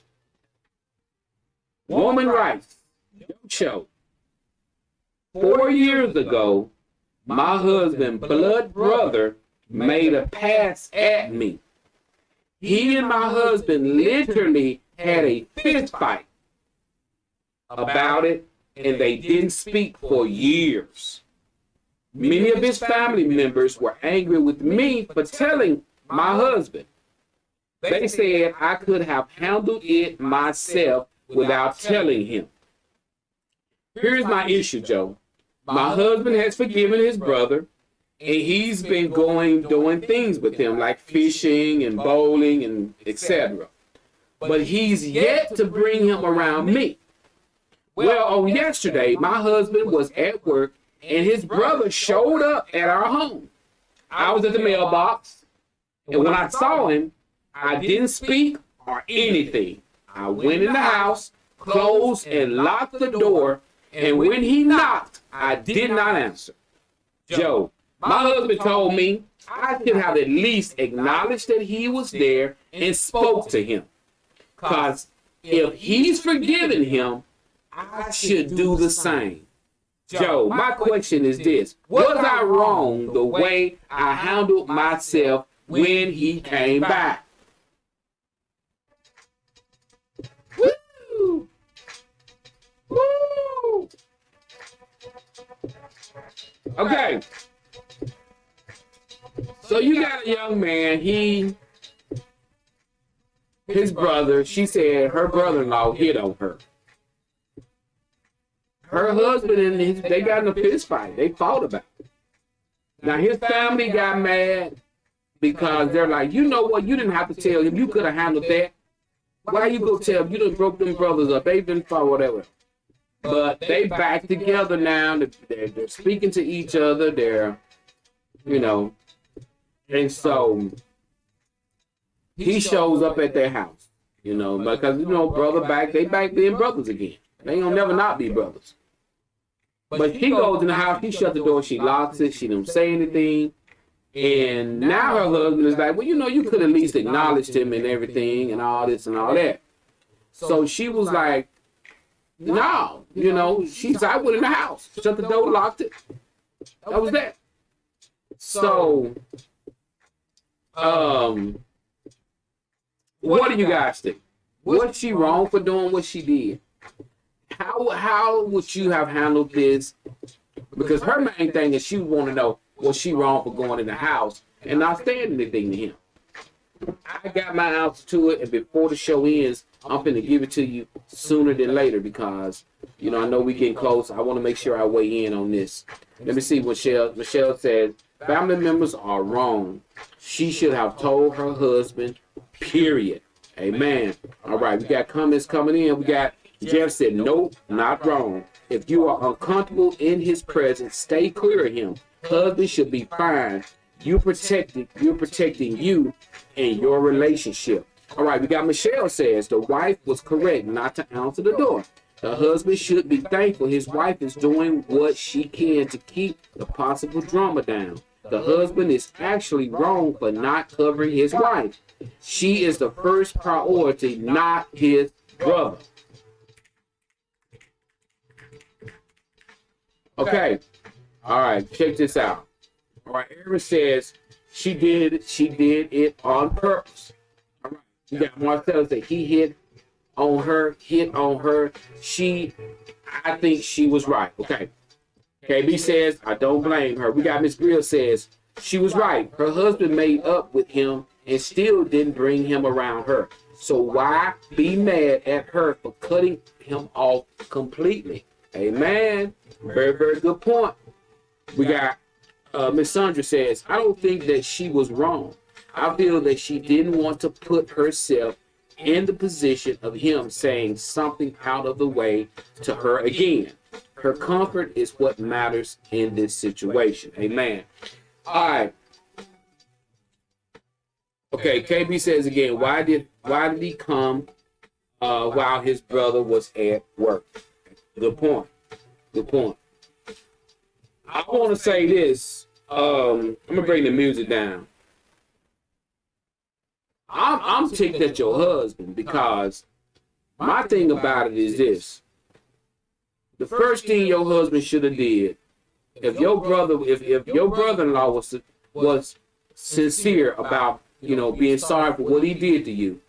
Woman rights. Show. 4 years ago, my husband's blood brother made a pass at me. He and my husband literally had a fist fight about it, and they didn't speak for years. Many of his family members were angry with me for telling my husband. They said I could have handled it myself without telling him. Here's my issue, Joe. My husband has forgiven his brother, and he's been doing things with him like fishing and bowling and etc. But he's yet to bring him around me. Well, on yesterday, my husband was at work and his brother showed up at our home. I was at the mailbox, and when I saw him, I didn't speak or anything. I went in the house, closed and locked the door, and when he knocked, I did not answer. Joe, my husband told me I should have at least acknowledged that he was there and spoke to him. Because if he's forgiven him, I should do the same. Joe, my question is this. Was I wrong the way I handled myself when he came back? Woo! Woo! Okay. So you got a young man, his brother, she said her brother-in-law hit on her. Her husband and they got in a fist fight. They fought about it. Now his family got mad because they're like, you know what? You didn't have to tell him. You could have handled that. Why you go tell him? You done broke them brothers up. They've been fought, whatever. But they back together now. They're speaking to each other. They're, and so he shows up at their house, because, brother they back being brothers again. They don't never not be brothers. But she goes in the house, she shuts the door, she locks it, she don't say anything. And now her husband is like, well, you could at least acknowledge him and everything and all this and all that. So she was like, no, I went in the house, shut the door, locked it. That was that. So, what do you guys think? Was she wrong for doing what she did? How would you have handled this? Because her main thing is she want to know, was she wrong for going in the house and not saying anything to him? I got my answer to it, and before the show ends, I'm going to give it to you sooner than later because, I know we're getting close. I want to make sure I weigh in on this. Let me see what Mashell says. Family members are wrong. She should have told her husband, period. Amen. All right, we got comments coming in. We got Jeff said, nope, not wrong. If you are uncomfortable in his presence, stay clear of him. Husband should be fine. You're protecting you and your relationship. All right, we got Mashell says the wife was correct not to answer the door. The husband should be thankful his wife is doing what she can to keep the possible drama down. The husband is actually wrong for not covering his wife. She is the first priority, not his brother. Okay. All right. Check this out. All right. Aaron says she did it on purpose. You got Marcella say he hit on her. I think she was right. Okay. KB says, I don't blame her. We got Miss Grill says, she was right. Her husband made up with him and still didn't bring him around her. So why be mad at her for cutting him off completely? Amen. Very, very good point. We got Miss Sandra says, I don't think that she was wrong. I feel that she didn't want to put herself in the position of him saying something out of the way to her again. Her comfort is what matters in this situation. Amen. All right. Okay, KB says again, why did he come while his brother was at work? Good point. Good point. I want to say this. I'm gonna bring the music down. I'm ticked at your husband because my thing about it is this. The first thing your husband should have did, if your brother-in-law was sincere about, being sorry for what he did to you,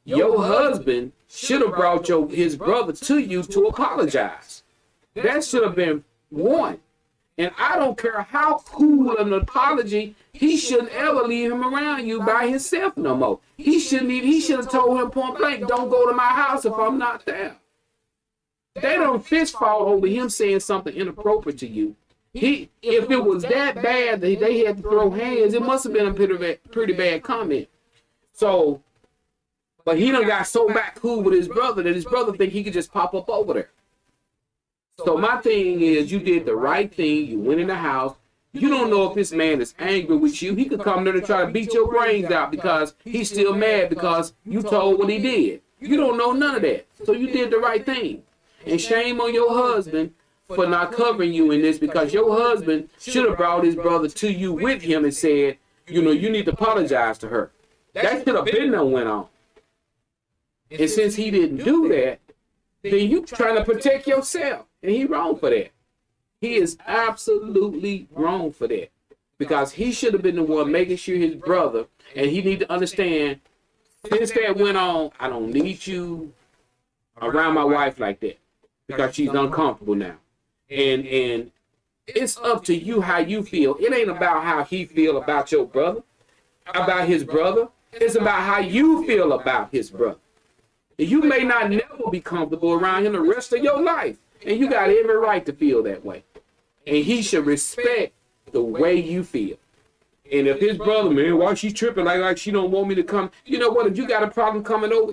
your husband should have brought his brother to you to apologize. That should have been one. And I don't care how cool an apology, he shouldn't ever leave him around you by himself no more. He should have told him point blank, don't go to my house if I'm not there. They don't fist fall over him saying something inappropriate to you. If it was that bad that they had to throw hands, it must have been a pretty bad comment. So, but he done got so back cool with his brother that his brother think he could just pop up over there. So my thing is, you did the right thing. You went in the house. You don't know if this man is angry with you. He could come there to try to beat your brains out because he's still mad because you told what he did. You don't know none of that. So you did the right thing. And shame on your husband for not covering you in this, because your husband should have brought his brother to you with him and said, you need to apologize to her. That should have been no went on. And since he didn't do that, then you trying to protect yourself. And he wrong for that. He is absolutely wrong for that. Because he should have been the one making sure his brother, and he need to understand, since that went on, I don't need you around my wife like that. Because she's uncomfortable now. And it's up to you how you feel. It ain't about how he feel about your brother, about his brother. It's about how you feel about his brother. And you may not never be comfortable around him the rest of your life. And you got every right to feel that way. And he should respect the way you feel. And if his brother, man, why she tripping like she don't want me to come? You know what? If you got a problem coming over,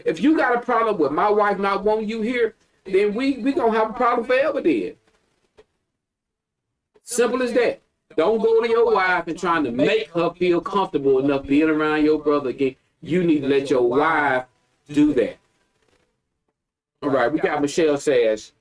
if you got a problem with my wife not wanting you here, then we gonna have a problem forever then. Simple as that. Don't go to your wife and trying to make her feel comfortable enough being around your brother again. You need to let your wife do that. All right, we got Mashell says,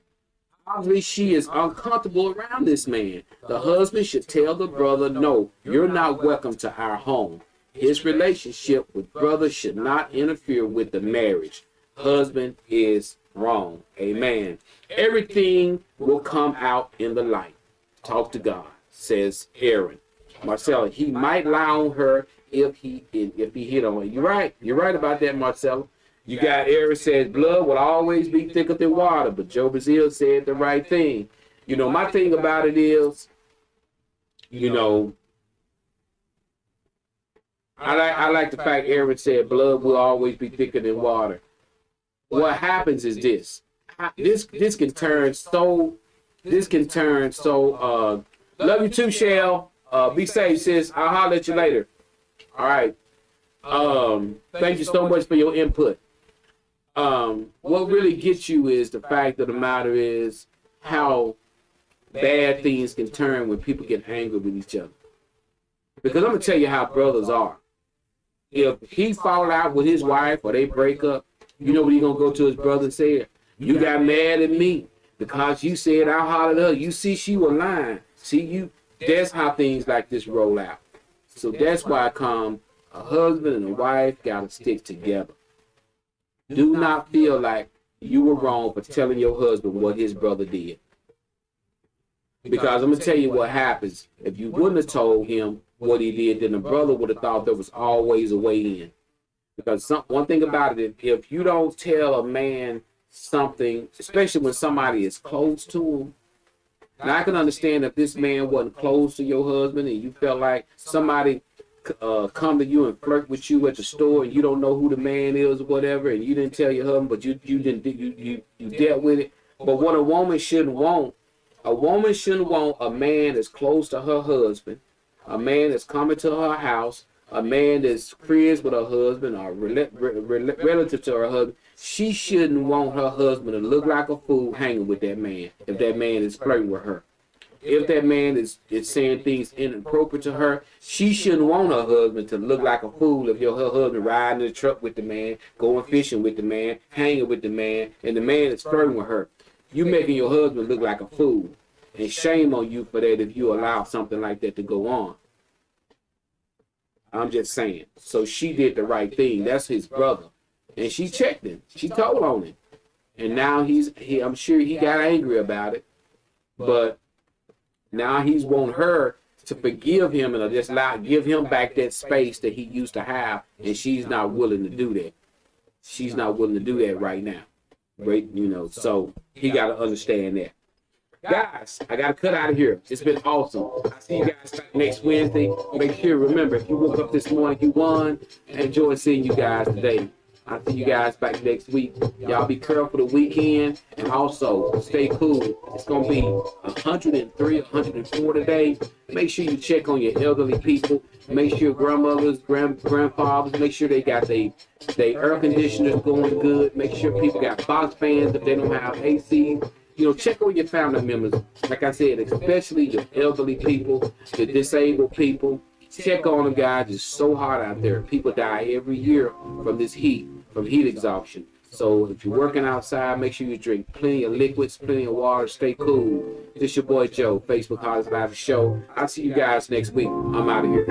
obviously she is uncomfortable around this man. The husband should tell the brother, no, you're not welcome to our home. His relationship with brother should not interfere with the marriage. Husband is wrong. Amen. Everything will come out in the light. Talk to God, says Aaron. Marcella, he might lie on her if he hit on her. You're right. You're right about that, Marcella. You got Aaron says blood will always be thicker than water, but Joe Brazil said the right thing. My thing about it is, I like the fact Aaron said blood will always be thicker than water. What happens is this can turn so love you too, Shell. Be safe, sis. I'll holler at you later. All right. Thank you so much for your input. What really gets you is the fact of the matter is how bad things can turn when people get angry with each other. Because I'm gonna tell you how brothers are. If he fall out with his wife or they break up, you know what he gonna go to his brother and say? You got mad at me because you said I hollered at her. You see, she was lying. See, that's how things like this roll out. So that's why a husband and a wife gotta stick together. Do not feel like you were wrong for telling your husband what his brother did. Because I'm gonna tell you what happens. If you wouldn't have told him what he did, then the brother would have thought there was always a way in. Because one thing about it, if you don't tell a man something, especially when somebody is close to him. Now I can understand if this man wasn't close to your husband and you felt like somebody come to you and flirt with you at the store and you don't know who the man is or whatever, and you didn't tell your husband, but you dealt with it. But what a woman shouldn't want a man that's close to her husband, a man that's coming to her house, a man that's friends with her husband or relative to her husband. She shouldn't want her husband to look like a fool hanging with that man if that man is flirting with her. If that man is saying things inappropriate to her, she shouldn't want her husband to look like a fool if her husband riding in the truck with the man, going fishing with the man, hanging with the man, and the man is flirting with her. You making your husband look like a fool. And shame on you for that if you allow something like that to go on. I'm just saying. So she did the right thing. That's his brother. And she checked him. She told on him. And now I'm sure he got angry about it. But now he's want her to forgive him and just give him back that space that he used to have. And she's not willing to do that. She's not willing to do that right now. Right? So he got to understand that. Guys, I got to cut out of here. It's been awesome. I'll see you guys back next Wednesday. Make sure, remember, if you woke up this morning, you won. I enjoyed seeing you guys today. I'll see you guys back next week. Y'all be careful the weekend. And also, stay cool. It's going to be 103, 104 today. Make sure you check on your elderly people. Make sure your grandmothers, grandfathers, make sure they got their air conditioners going good. Make sure people got box fans if they don't have AC. Check on your family members. Like I said, especially the elderly people, the disabled people. Check on them, guys. It's so hot out there. People die every year from this heat, from heat exhaustion. So if you're working outside, make sure you drink plenty of liquids, plenty of water, stay cool. This your boy Joe, Facebook Hollis Live Show. I'll see you guys next week. I'm out of here.